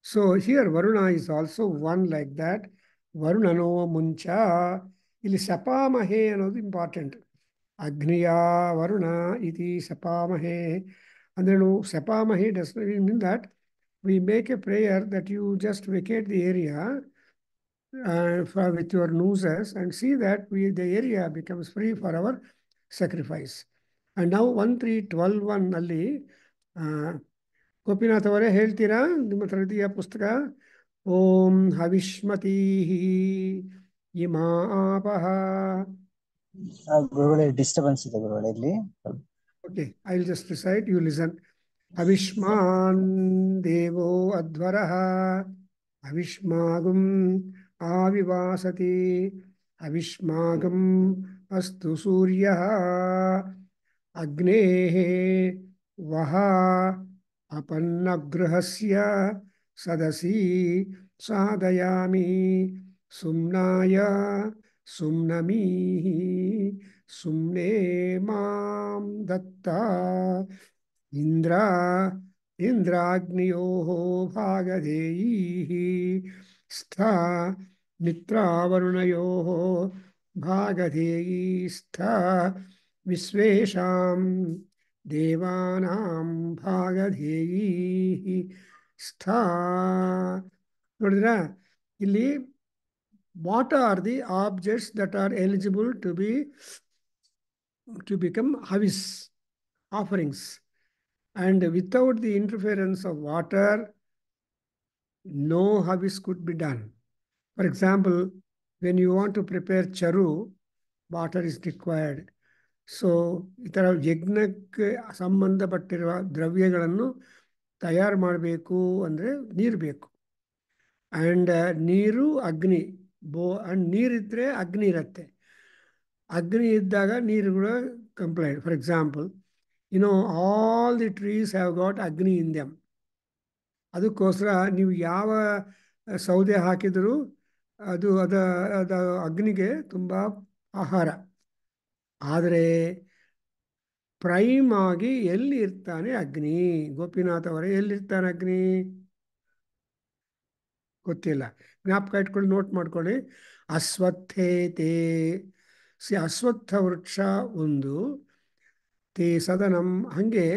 So here Varuna is also one like that. Varunano muncha, ಇಲ್ಲಿ ಶಪಾಮಹೆ ಅನ್ನೋದು important. ಅಗ್ನಿಯ ವರುಣ ಇತಿ ಶಪಾಮಹೆ ಅಂದ್ರೇನು? ಶಪಾಮಹೆ does mean that we make a prayer that you just vacate the area with your noses and see that the area becomes free for our sacrifice. And now 1.3.12.1 ಅಲ್ಲಿ ಗೋಪಿನಾಥ್ ಅವರೇ ಹೇಳ್ತೀರಾ? ನಿಮ್ಮ ಹತ್ರ ಇದೆಯಾ ಪುಸ್ತಕ? ಓಂ ಹವಿಷ್ಮತೀ ಇಮಾ ಆಪಃ. ಗುರುಗಳೇ ಡಿಸ್ಟರ್ಬೆನ್ಸ್ ಇದೆ ಗುರುಗಳೇ ಇಲ್ಲಿ. Okay, I'll just recite, you listen. Avishman devo advaraha avishmagum avivasati avishmagam astu suryaha agnehe vaha apannagrahasya sadasi sadayami sumnaya sumnamihi sumne mam datta indragniyoho bhagadeyihi stha mitravarunayoho bhagadeyi stha visvesham devanam bhagadeyihi stha. ನೋಡಿದ್ರಾ ಇಲ್ಲಿ what are the objects that are eligible to become havis offerings, and without the interference of water no havis could be done. For example, when you want to prepare charu, water is required. So ಇತರ ಯಜ್ಞಕ್ಕೆ ಸಂಬಂಧಪಟ್ಟಿರುವ ದ್ರವ್ಯಗಳನ್ನು ತಯಾರು ಮಾಡಬೇಕು ಅಂದರೆ ನೀರು ಬೇಕು. And ನೀರು ಅಗ್ನಿ and ನೀರಿದ್ರೆ ಅಗ್ನಿ ಇರುತ್ತೆ. ಅಗ್ನಿ ಇದ್ದಾಗ ನೀರು ಕೂಡ complaint. For example, all the trees have got agni in them. ಅದಕ್ಕೋಸ್ಕರ ನೀವು ಯಾವ ಸೌದೆ ಹಾಕಿದರೂ ಅದು ಅಗ್ನಿಗೆ ತುಂಬ ಆಹಾರ. ಆದರೆ ಪ್ರೈಮ್ ಆಗಿ ಎಲ್ಲಿ ಇರ್ತಾನೆ ಅಗ್ನಿ? ಗೋಪಿನಾಥ್ ಅವರೇ, ಎಲ್ಲಿರ್ತಾನೆ ಅಗ್ನಿ? ಗೊತ್ತಿಲ್ಲ. ಜ್ಞಾಪಕ ಇಟ್ಕೊಂಡು ನೋಟ್ ಮಾಡ್ಕೊಳ್ಳಿ. ಅಶ್ವತ್ಥೇತೇ, ಅಶ್ವತ್ಥ ವೃಕ್ಷ ಒಂದು, ತೇ ಸದನಂ. ಹಾಗೆ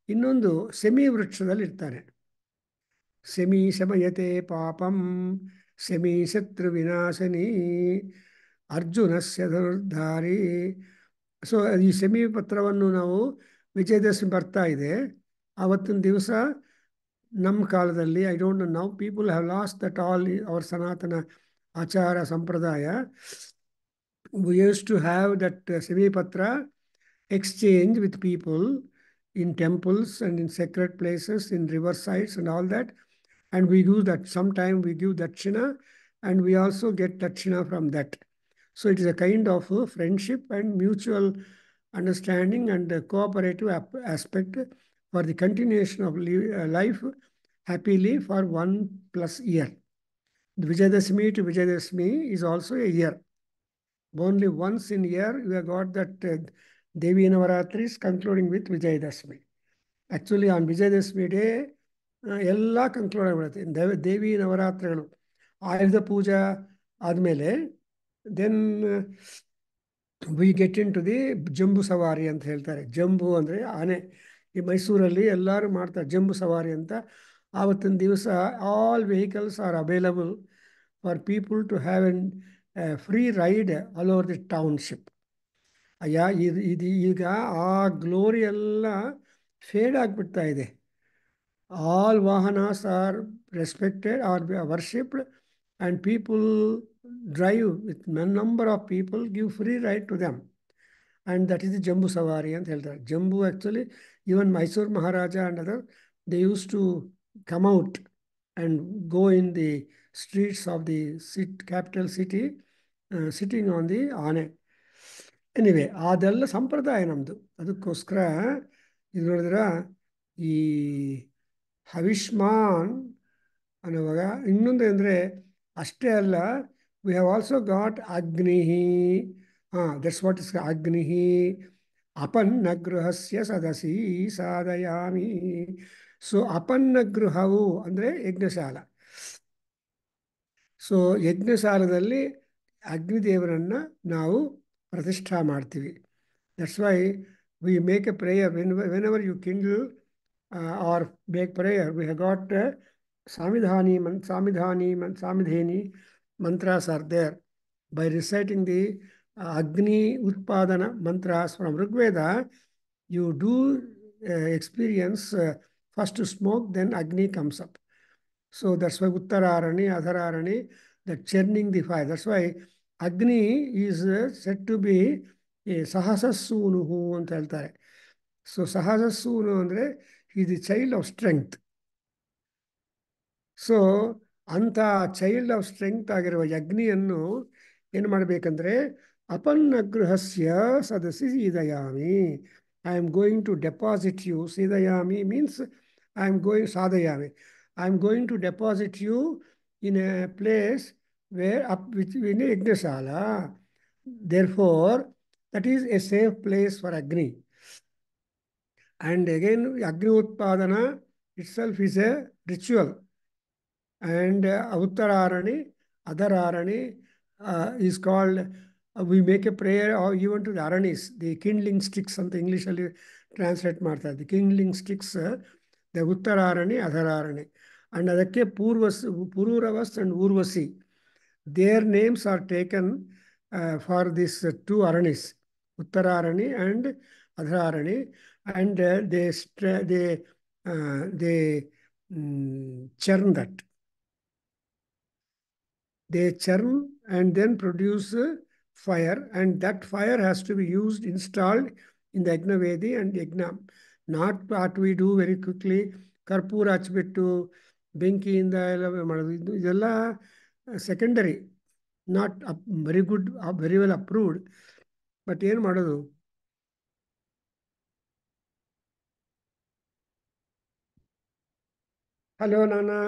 ಇನ್ನೊಂದು ಸೆಮಿ ವೃಕ್ಷದಲ್ಲಿ ಇರ್ತಾನೆ. ಸೆಮಿ ಶಮಯತೆ ಪಾಪಂ ಸೆಮಿ ಶತ್ರು ವಿನಾಶನಿ ಅರ್ಜುನಸ್ಯ ಧನುರ್ಧಾರಿ. ಸೊ ಈ ಸೆಮಿ ಪತ್ರವನ್ನು ನಾವು ವಿಜಯದಶಮಿ ಬರ್ತಾ ಇದೆ, ಆವತ್ತಿನ ದಿವಸ ನಮ್ಮ ಕಾಲದಲ್ಲಿ, I don't know, people have lost that all our sanatana achara sampradaya. We use to have that semi patra exchange with people in temples and in sacred places, in river sides and all that. And we do that. Sometime we give dakshina and we also get dakshina from that. So it is a kind of friendship and mutual understanding and cooperative aspect for the continuation of life happily for 1+ year. The Vijayadashmi to Vijayadashmi is also a year. Only once in a year we have got that Devi Navaratris concluding with Vijayadashmi. Actually on Vijayadashmi day ಎಲ್ಲ conclude ಆಗಿಬಿಡುತ್ತೆ. ದೇವಿ ನವರಾತ್ರಿಗಳು ಆಯುಧ ಪೂಜಾ ಆದಮೇಲೆ then we get into the Jambu Savari ಅಂತ ಹೇಳ್ತಾರೆ. ಜಂಬೂ ಅಂದರೆ ಆನೆ. ಈ ಮೈಸೂರಲ್ಲಿ ಎಲ್ಲರೂ ಮಾಡ್ತಾರೆ ಜಂಬೂ ಸವಾರಿ ಅಂತ. ಆವತ್ತಿನ ದಿವಸ all vehicles are available for people to have an free ride all over the township. ಅಯ್ಯ, ಇದು ಈಗ ಆ ಗ್ಲೋರಿ ಎಲ್ಲ ಫೇಡ್ ಆಗಿಬಿಡ್ತಾ ಇದೆ. All vahanas are respected or worshipped and people drive with a number of people, give free ride to them. And that is the Jambu Savari and ಹೇಳ್ತಾರೆ. Jambu actually, even Mysore Maharaja and other, they used to come out and go in the streets of the capital city, sitting on the ಆನೆ. Anyway, ಅದೆಲ್ಲ ಸಂಪ್ರದಾಯ ನಮ್ಮದು. ಅದಕ್ಕೋಸ್ಕರ ಇದು ನೋಡಿದ್ರೆ ಈ ಹವಿಷ್ಮಾನ್ ಅನ್ನುವಾಗ ಇನ್ನೊಂದು ಅಂದರೆ ಅಷ್ಟೇ ಅಲ್ಲ, we have also got Agnihi. That's what is Agnihi. ಅಪನ್ನಗೃಹಸ್ಯ ಸದಸಿ ಸಾಧಯಾಮಿ. ಸೊ ಅಪನ್ನಗೃಹವು ಅಂದರೆ ಯಜ್ಞಶಾಲ. ಸೊ ಯಜ್ಞಶಾಲದಲ್ಲಿ ಅಗ್ನಿದೇವರನ್ನು ನಾವು ಪ್ರತಿಷ್ಠಾ ಮಾಡ್ತೀವಿ. That's why we make a prayer whenever you kindle or make prayer. We have got Samidhani mantras are there. By reciting the Agni Utpadana mantras from Rigveda, you do experience first smoke, then Agni comes up. So that's why Uttararani, Adhararani, that churning the fire. That's why Agni is said to be a Sahasasunuhu ಅಂತ ಹೇಳ್ತಾರೆ. So ಸಹಸೂನು ಅಂದರೆ he is the child of strength. So ಅಂಥ child of strength ಆಗಿರುವ ಅಗ್ನಿಯನ್ನು ಏನು ಮಾಡಬೇಕಂದ್ರೆ ಅಪನ್ನಗೃಹಸ್ಯ ಸದಸಿ ಸೀದಯಾಮಿ. I am going to deposit you. ಸೀದಯಾಮಿ ಮೀನ್ಸ್ ಐ ಆಮ್ ಗೋಯಿಂಗ್ ಸಾಧಯಾಮಿ. I am going to deposit you in a place where in a yajnashala. Therefore that is a safe place for Agni. And again, Agni Utpadana itself is a ritual. And Uttararani, Adhararani is called, we make a prayer or even to the Aranis, the kindling sticks ಅಂತ ಇಂಗ್ಲೀಷಲ್ಲಿ translate ಮಾಡ್ತಾರೆ. The kindling sticks, the Uttararani, Adhararani. And ಅದಕ್ಕೆ Puruvas and Urvasi, their names are taken for these two Aranis, Uttararani and Adhararani. And they churn that. They churn and then produce fire, and that fire has to be installed in the Yajna Vedi and Yajna. Not what we do very quickly, ಕರ್ಪೂರ ಹಚ್ಬಿಟ್ಟು ಬೆಂಕಿಯಿಂದ ಎಲ್ಲ ಮಾಡೋದು, ಇದೆಲ್ಲ secondary. Not very good, very well approved. But ಏನು ಮಾಡೋದು? Hello ನಾನಾ.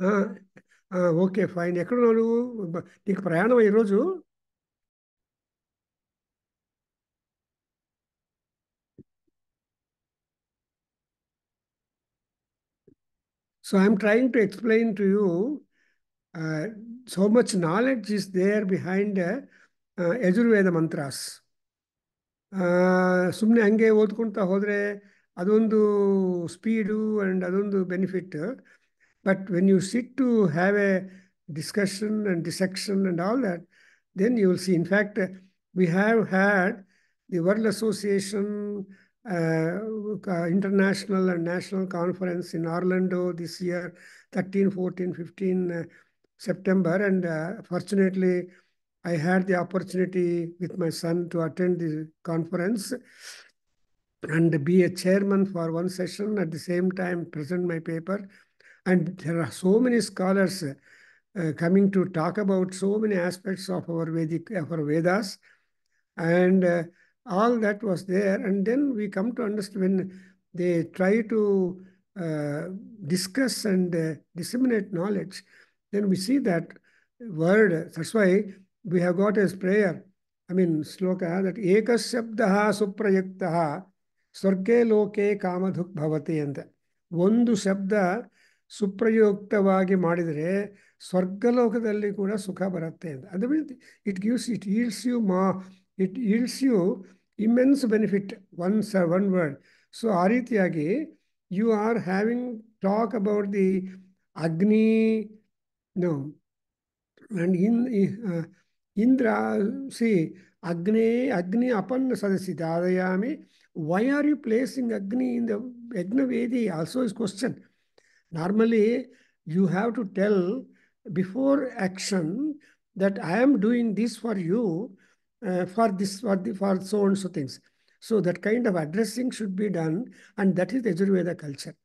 ಹಾಂ ಹಾಂ, ఓకే ఫైన్. ఎక్కడున్నావు నువ్వు? నీకు ప్రయాణం ఈరోజు? So I'm trying to explain to you so much knowledge is there behind Yajurveda ಮಂತ್ರಾಸ್. ಸುಮ್ಮನೆ ಹಂಗೆ ಓದ್ಕೊಳ್ತಾ ಹೋದರೆ ಅದೊಂದು ಸ್ಪೀಡು ಆ್ಯಂಡ್ ಅದೊಂದು benefit. But when you sit to have a discussion and dissection and all that, then you will see. In fact, we have had the World Association International and National Conference in Orlando this year, 13, 14, 15 September. And fortunately, I had the opportunity with my son to attend the conference and be a chairman for one session, at the same time present my paper. And there are so many scholars coming to talk about so many aspects of our Vedas, and all that was there. And then we come to understand, when they try to discuss and disseminate knowledge, then we see that word. That's why we have got as prayer, sloka, that ekas shabdaha suprayuktaha ಸ್ವರ್ಗೆ ಲೋಕೆ ಕಾಮಧುಕ್ ಭವತಿ ಅಂತ. ಒಂದು ಶಬ್ದ ಸುಪ್ರಯುಕ್ತವಾಗಿ ಮಾಡಿದರೆ ಸ್ವರ್ಗಲೋಕದಲ್ಲಿ ಕೂಡ ಸುಖ ಬರುತ್ತೆ ಅಂತ. ಅದು it yields you immense benefit, one word. So ಆ ರೀತಿಯಾಗಿ you are having talk about the Agni, no, and Indra, see, Agni apanna sadasi dadayami. Why are you placing Agni in the Yajna Vedi? Also is question. Normally, you have to tell before action that I am doing this for you, for so and so things. So that kind of addressing should be done, and that is the Yajurveda culture.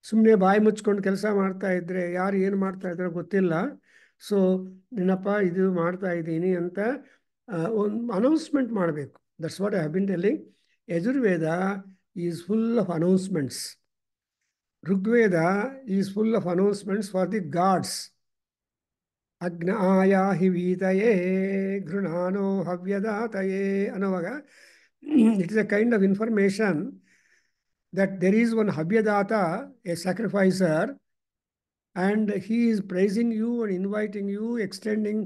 ಸುಮ್ಮನೆ ಬಾಯಿ ಮುಚ್ಕೊಂಡು ಕೆಲಸ ಮಾಡ್ತಾ ಇದ್ರೆ ಯಾರು ಏನು ಮಾಡ್ತಾ ಇದ್ರೆ ಗೊತ್ತಿಲ್ಲ. ಸೊ ನಿನ್ನಪ್ಪ ಇದು ಮಾಡ್ತಾ ಇದ್ದೀನಿ ಅಂತ ಒಂದು ಅನೌನ್ಸ್ಮೆಂಟ್ ಮಾಡಬೇಕು. That's what I have been telling. Yajurveda is full of announcements. Rigveda is full of announcements for the gods. ಅಗ್ನಾಯ ಹಿವೀತಯೇ ಗೃಣಾನೋ ಹವ್ಯದಾತಯೇ ಅನ್ನುವಾಗ it is a kind of information that there is one Havyadata, a sacrificer, and he is praising you and inviting you, extending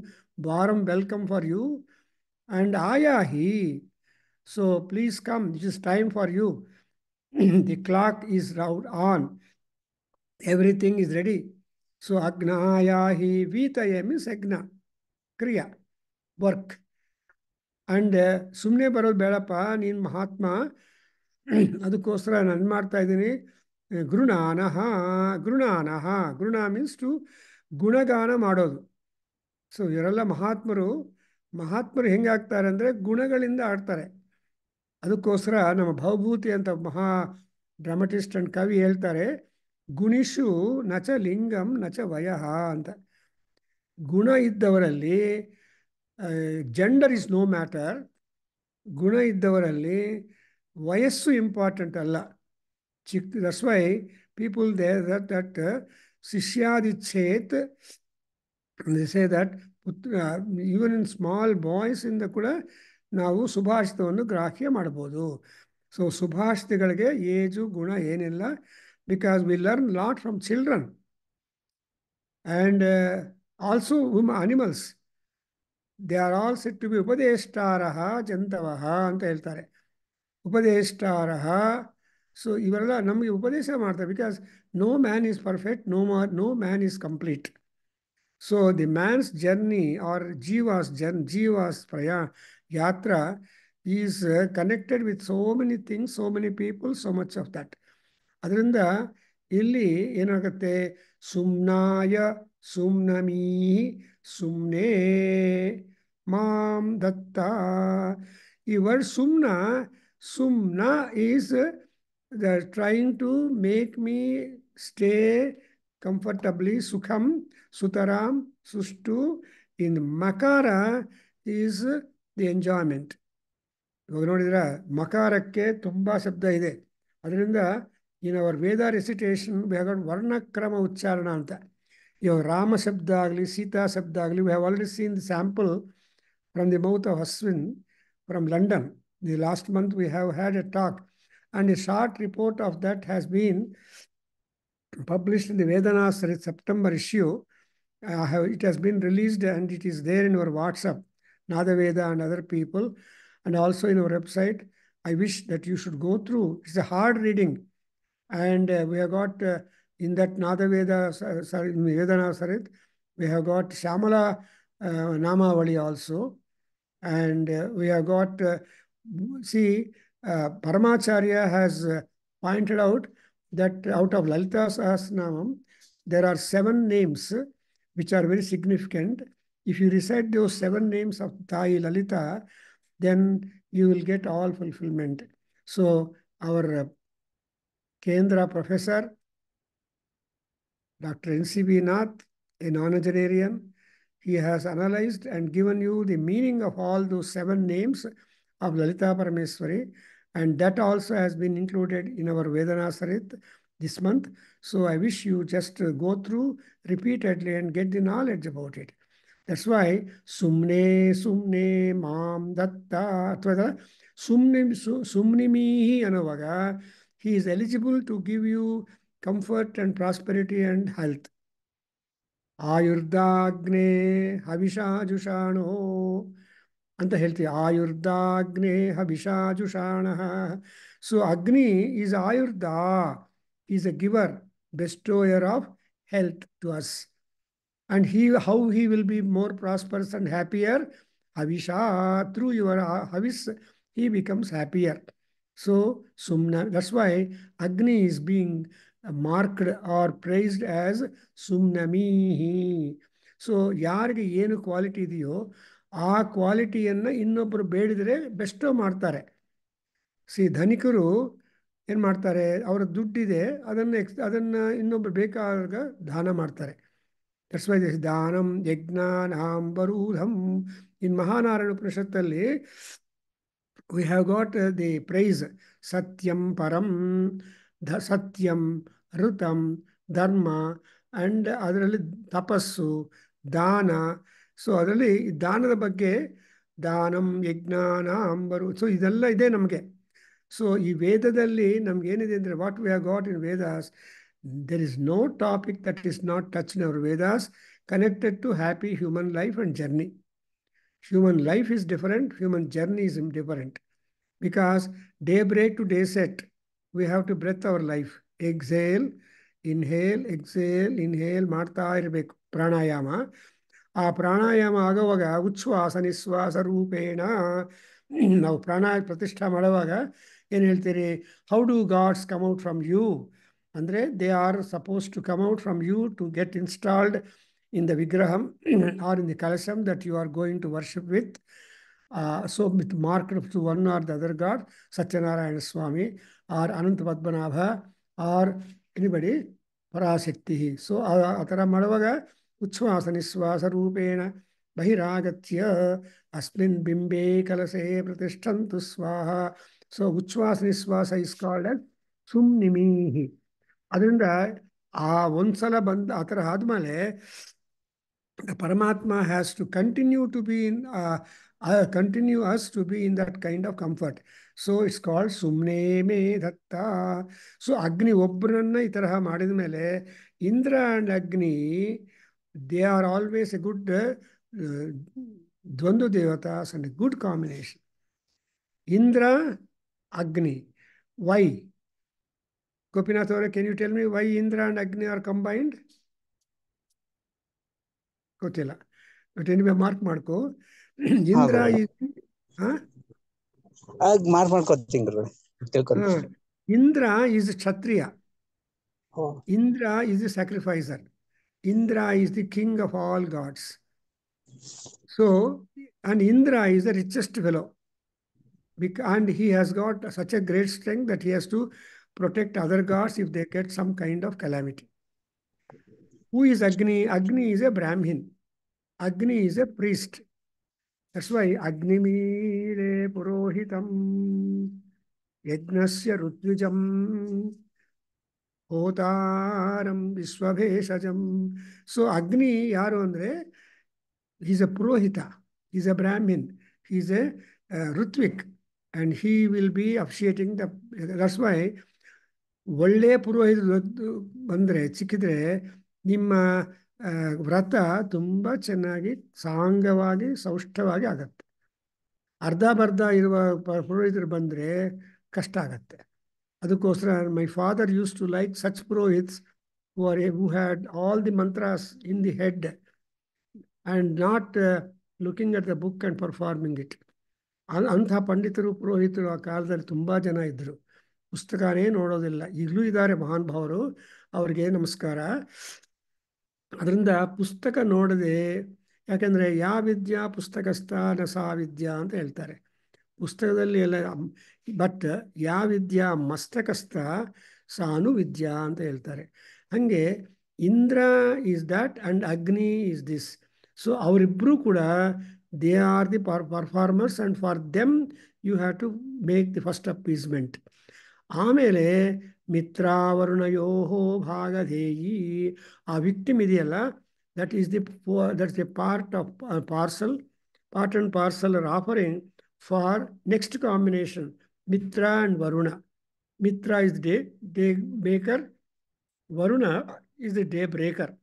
warm welcome for you. And Ayahi, so please come, it is time for you. The clock is on, everything is ready. So Agna Ayahi Vitaya means Agna, Kriya, work. And Sumne Barod Bedappa, Nin Mahatma, ಅದಕ್ಕೋಸ್ಕರ ನಾನು ಮಾಡ್ತಾ ಇದ್ದೀನಿ. ಗೃಣಾನಃ ಗೃಣ means to ಗುಣಗಾನ ಮಾಡೋದು. So ಇವರೆಲ್ಲ ಮಹಾತ್ಮರು ಹೆಂಗಾಗ್ತಾರೆ ಅಂದರೆ ಗುಣಗಳಿಂದ ಆಡ್ತಾರೆ. ಅದಕ್ಕೋಸ್ಕರ ನಮ್ಮ ಭವಭೂತಿ ಅಂತ ಮಹಾ ಡ್ರಾಮಟಿಸ್ಟ್ ಅಂಡ್ ಕವಿ ಹೇಳ್ತಾರೆ, ಗುಣಿಷು ನಚ ಲಿಂಗಂ ನಚ ವಯಃ ಅಂತ. ಗುಣ ಇದ್ದವರಲ್ಲಿ ಜೆಂಡರ್ ಇಸ್ ನೋ ಮ್ಯಾಟರ್. ಗುಣ ಇದ್ದವರಲ್ಲಿ ವಯಸ್ಸು ಇಂಪಾರ್ಟೆಂಟ್ ಅಲ್ಲ. That's why people there that ಶಿಷ್ಯಾದಿಚ್ಛೇತ್, they say that even in small boys ಇಂದ ಕೂಡ ನಾವು ಸುಭಾಷಿತವನ್ನು ಗ್ರಾಹ್ಯ ಮಾಡ್ಬೋದು. ಸೊ ಸುಭಾಷಿತಗಳಿಗೆ ಏಜು ಗುಣ ಏನಿಲ್ಲ, because we learn lot from children and also animals. They are all set to be ಉಪದೇಷ್ಟಾರಃ ಜಂತವಃ ಅಂತ ಹೇಳ್ತಾರೆ. ಉಪದೇಷ್ಟಾರಃ, ಸೊ ಇವೆಲ್ಲ ನಮಗೆ ಉಪದೇಶ ಮಾಡ್ತಾರೆ. Because no man is perfect, no man is complete. So the man's journey or jiva's yatra is connected with so many things, so many people, so much of that. ಅದರಿಂದ ಇಲ್ಲಿ ಏನಾಗುತ್ತೆ, ಸುಮ್ನಾಯ ಸುಮ್ನಮೀ ಸುಮ್ನೇ ಮಾಂ ದತ್ತ. ಈ word Sumna is trying to make me stay comfortably, Sukham, Sutaram, Sushtu. In Makara is the enjoyment. ಇವಾಗ ನೋಡಿದ್ರ ಮಕಾರಕ್ಕೆ ತುಂಬ ಶಬ್ದ ಇದೆ. ಅದರಿಂದ ಇನ್ ಅವರ್ ವೇದ ರೆಸಿಟೇಷನ್ ವರ್ಣಕ್ರಮ ಉಚ್ಚಾರಣ ಅಂತ. ಇವಾಗ ರಾಮ ಶಬ್ದ ಆಗಲಿ ಸೀತಾ ಶಬ್ದ ಆಗಲಿ, we have already scene the sample from the mouth of Ashwin from London. The last month we have had a talk, and a short report of that has been published in the Vedanasarit September issue. It has been released and it is there in our WhatsApp, Nadaveda and other people, and also in our website. I wish that you should go through. It's a hard reading, and we have got in that Nadaveda, in Vedanasarit, we have got Shamala Namavali also, and we have got, Paramacharya has pointed out that out of Lalita Sahasranamam, there are 7 names which are very significant. If you recite those 7 names of Thai Lalita, then you will get all fulfillment. So our Kendra professor, Dr. N.C.B. Nath, a non-Nigerian, he has analyzed and given you the meaning of all those 7 names of Lalita Parameswari, and that also has been included in our Vedanasarit this month. So I wish you just go through repeatedly and get the knowledge about it. That's why Sumne Mam Datta ಅಥವಾ Sumnimihi ಅನ್ನುವಾಗ he is eligible to give you comfort and prosperity and health. ಆಯುರ್ದಾಗ್ನೇ ಹವಿಷಾಜುಷಾಣೋ ಅಂತ ಹೇಳ್ತೀವಿ. ಆಯುರ್ದಾಗ್ನೇ ಹವಿಷಾಜುಷಾಣ. So Agni is ayurda, is a giver, bestower of health to us. And how he will be more prosperous and happier? Havisha, through your Havis, he becomes happier. So, Sumna, that's why Agni is being marked or praised as Sumnamihi. So, ಯಾರಿಗೆ ಏನು quality ಇದೆಯೋ ಆ ಕ್ವಾಲಿಟಿಯನ್ನು ಇನ್ನೊಬ್ಬರು ಬೇಡಿದರೆ Bairstow ಮಾಡ್ತಾರೆ. ಧನಿಕರು ಏನು ಮಾಡ್ತಾರೆ, ಅವರ ದುಡ್ಡಿದೆ, ಅದನ್ನು ಇನ್ನೊಬ್ಬರು ಬೇಕಾದಾಗ ದಾನ ಮಾಡ್ತಾರೆ. That's why this Dhanam Yajnanam Varudham. In Mahanarayana Upanishadalli, we have got the praise Satyam Param, Satyam, Rutam, Dharma, and ಅದರಲ್ಲಿ ತಪಸ್ಸು, ದಾನ. ಸೊ ಅದರಲ್ಲಿ ದಾನದ ಬಗ್ಗೆ ದಾನಂ ಯಜ್ಞಾನಾಂ ಬರು. ಸೊ ಇದೆಲ್ಲ ಇದೆ ನಮಗೆ. ಸೊ ಈ ವೇದದಲ್ಲಿ ನಮ್ಗೇನಿದೆ ಅಂದರೆ, what we have got in Vedas, there is no topic that is not touched in our Vedas connected to happy human life and journey. Human life is different, human journey is different. Because daybreak to day set, we have to breathe our life. Exhale, inhale ಮಾಡ್ತಾ ಇರಬೇಕು ಪ್ರಾಣಾಯಾಮ. ಆ ಪ್ರಾಣಾಯಾಮ ಆಗುವಾಗ ಉಚ್ಛ್ವಾಸ ನಿಶ್ವಾಸ ರೂಪೇಣ ನಾವು ಪ್ರತಿಷ್ಠಾ ಮಾಡುವಾಗ ಏನು ಹೇಳ್ತೀರಿ, how do gods come out from you ಅಂದರೆ, they are suppose to come out from you to get installed in the Vigraham or in the Kalasham that you are going to worship with. So with marked to one or the other god, Satyanarayana Swami or Ananta Padmanabha or anybody, Parashakti. So atara madavaga Uchvasa Nisvasa Rupena Bahiragatya Asmin Bimbe Kalase Pratishtantu Swaha. So Uchvasa Nisvasa is called as Sumnimihi. ಅದರಿಂದ ಆ ಒಂದ್ಸಲ ಬಂದ ಆ ಥರ ಆದಮೇಲೆ the Paramatma has to continue to be in, continue us to be in that kind of comfort. So it's called Sumne Me Datta. So Agni ಒಬ್ಬರನ್ನ ಈ ತರಹ ಮಾಡಿದ ಮೇಲೆ Indra and Agni, they are always a good Dvandva Devatas and a good combination. Indra, Agni. Why? Gopinath, can you tell me why Indra and Agni are combined? ಗೊತ್ತಿಲ್ಲ, but anyway mark ಮಾಡ್ಕೋ. Indra Indra is kshatriya, Indra is the sacrificer, Indra is the king of all gods. So and Indra is the richest fellow, and he has got such a great strength that he has to protect other gods if they get some kind of calamity. Who is Agni? Agni is a Brahmin. Agni is a priest. That's why Agnimire Purohitam Yajnasya Rutvijam Hotaram Vishwabheshajam. So Agni ಯಾರು ಅಂದ್ರೆ he's a Purohita, he's a Brahmin, he's a Rutvik, and he will be officiating the. That's why ಒಳ್ಳೆ ಪುರೋಹಿತ ಬಂದರೆ ಸಿಕ್ಕಿದ್ರೆ ನಿಮ್ಮ ವ್ರತ ತುಂಬ ಚೆನ್ನಾಗಿ ಸಾಂಗವಾಗಿ ಸೌಷ್ಠವಾಗಿ ಆಗತ್ತೆ. ಅರ್ಧ ಬರ್ಧ ಇರುವ ಪುರೋಹಿತರು ಬಂದರೆ ಕಷ್ಟ ಆಗತ್ತೆ. ಅದಕ್ಕೋಸ್ಕರ my father use to like such purohits who had all the mantras in the head and not looking at the book and performing it. ಅಂಥ ಪಂಡಿತರು ಪುರೋಹಿತರು ಆ ಕಾಲದಲ್ಲಿ ತುಂಬ ಜನ ಇದ್ದರು. ಪುಸ್ತಕನೇ ನೋಡೋದಿಲ್ಲ. ಈಗಲೂ ಇದ್ದಾರೆ ಮಹಾನ್ ಭಾವರು, ಅವ್ರಿಗೆ ನಮಸ್ಕಾರ. ಅದರಿಂದ ಪುಸ್ತಕ ನೋಡದೆ, ಯಾಕೆಂದರೆ ಯಾ ವಿದ್ಯಾ ಪುಸ್ತಕಸ್ಥ ನ ಸಾ ವಿದ್ಯಾ ಅಂತ ಹೇಳ್ತಾರೆ. ಪುಸ್ತಕದಲ್ಲಿ ಎಲ್ಲ, ಬಟ್ ಯಾ ವಿದ್ಯಾ ಮಸ್ತಕಸ್ಥ ಸಾನು ವಿದ್ಯಾ ಅಂತ ಹೇಳ್ತಾರೆ. ಹಾಗೆ Indra is that and Agni is this. So ಅವರಿಬ್ಬರೂ ಕೂಡ they are the performers and for them you have to make the first appeasement. ಆಮೇಲೆ ಮಿತ್ರಾವರುಣಯೋ ಭಾಗಧೇಯಿ, ಆ ವಿಕ್ಟಿಮ್ ಇದೆಯಲ್ಲ, that's the part and parcel or offering for next combination Mitra and Varuna. Mitra is day maker, Varuna is the day breaker,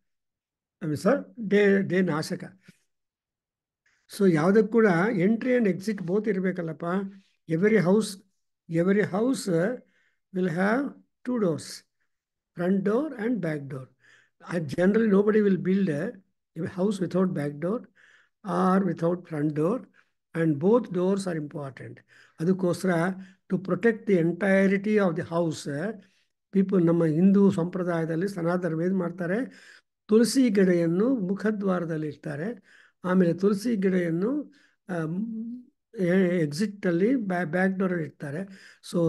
day ನಾಶಕ. So ಯಾವುದಕ್ಕೆ ಕೂಡ entry and exit both ಇರಬೇಕಲ್ಲಪ್ಪ. Every house will have two doors, front door and back door. Generally, nobody will build a house without back door or without front door, and both doors are important. ಅದಕ್ಕೋಸ್ಕರ to protect the entirety of the house, people ನಮ್ಮ ಹಿಂದೂ ಸಂಪ್ರದಾಯದಲ್ಲಿ ಸನಾತನ ಏನು ಮಾಡ್ತಾರೆ, ತುಳಸಿ ಗಿಡೆಯನ್ನು ಮುಖದ್ವಾರದಲ್ಲಿ ಇರ್ತಾರೆ. ಆಮೇಲೆ ತುಳಸಿ ಗಿಡೆಯನ್ನು ಎಕ್ಸಿಟಲ್ಲಿ back ಡೋರಲ್ಲಿ ಇರ್ತಾರೆ. So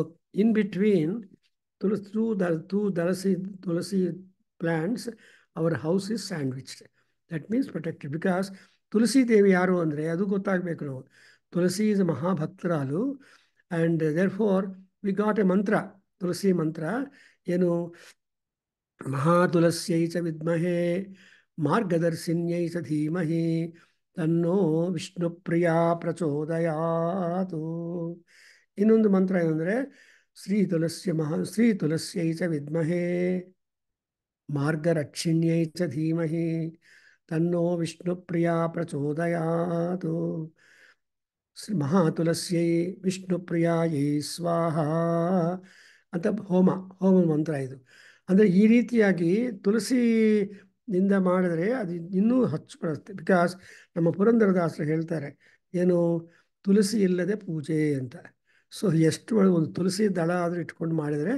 in between two tulsi plants, our house is sandwiched. That means protected, because Tulasi Devi ಯಾರು ಅಂದರೆ ಅದು ಗೊತ್ತಾಗಬೇಕು ನಾವು. ತುಳಸಿ ಇಸ್ ಮಹಾಭಕ್ತರಾಲು, and therefore we got a mantra, Tulasi ಮಂತ್ರ ಏನು, ಮಹಾತುಲಸ್ಯೈ ಚ ವಿದ್ಮಹೇ ಮಾರ್ಗದರ್ಶಿನ್ಯೈ ಚ ಧೀಮಹಿ ತನ್ನೋ ವಿಷ್ಣುಪ್ರಿಯಾ ಪ್ರಚೋದಯಾತು. ಇನ್ನೊಂದು ಮಂತ್ರ ಏನಂದರೆ ಶ್ರೀ ತುಳಸ್ಯೈ ಚ ವಿದ್ಮಹೇ ಮಾರ್ಗರಕ್ಷಿಣ್ಯೈ ಚ ಧೀಮಹಿ ತನ್ನೋ ವಿಷ್ಣುಪ್ರಿಯಾ ಪ್ರಚೋದಯಾತು. ಮಹಾತುಲಸ್ಯೈ ವಿಷ್ಣುಪ್ರಿಯಾಯೈ ಸ್ವಾಹ ಅಂತ ಹೋಮ ಮಂತ್ರ ಇದು. ಅಂದರೆ ಈ ರೀತಿಯಾಗಿ ತುಳಸಿನಿಂದ ಮಾಡಿದ್ರೆ ಅದು ಇನ್ನೂ ಹಚ್ಚು ಬರುತ್ತೆ. ಬಿಕಾಸ್ ನಮ್ಮ ಪುರಂದರದಾಸರು ಹೇಳ್ತಾರೆ ಏನು, ತುಳಸಿ ಇಲ್ಲದೆ ಪೂಜೆ ಅಂತ. ಸೊ ಎಷ್ಟು ಒಂದು ತುಳಸಿ ದಳ ಆದರೂ ಇಟ್ಕೊಂಡು ಮಾಡಿದರೆ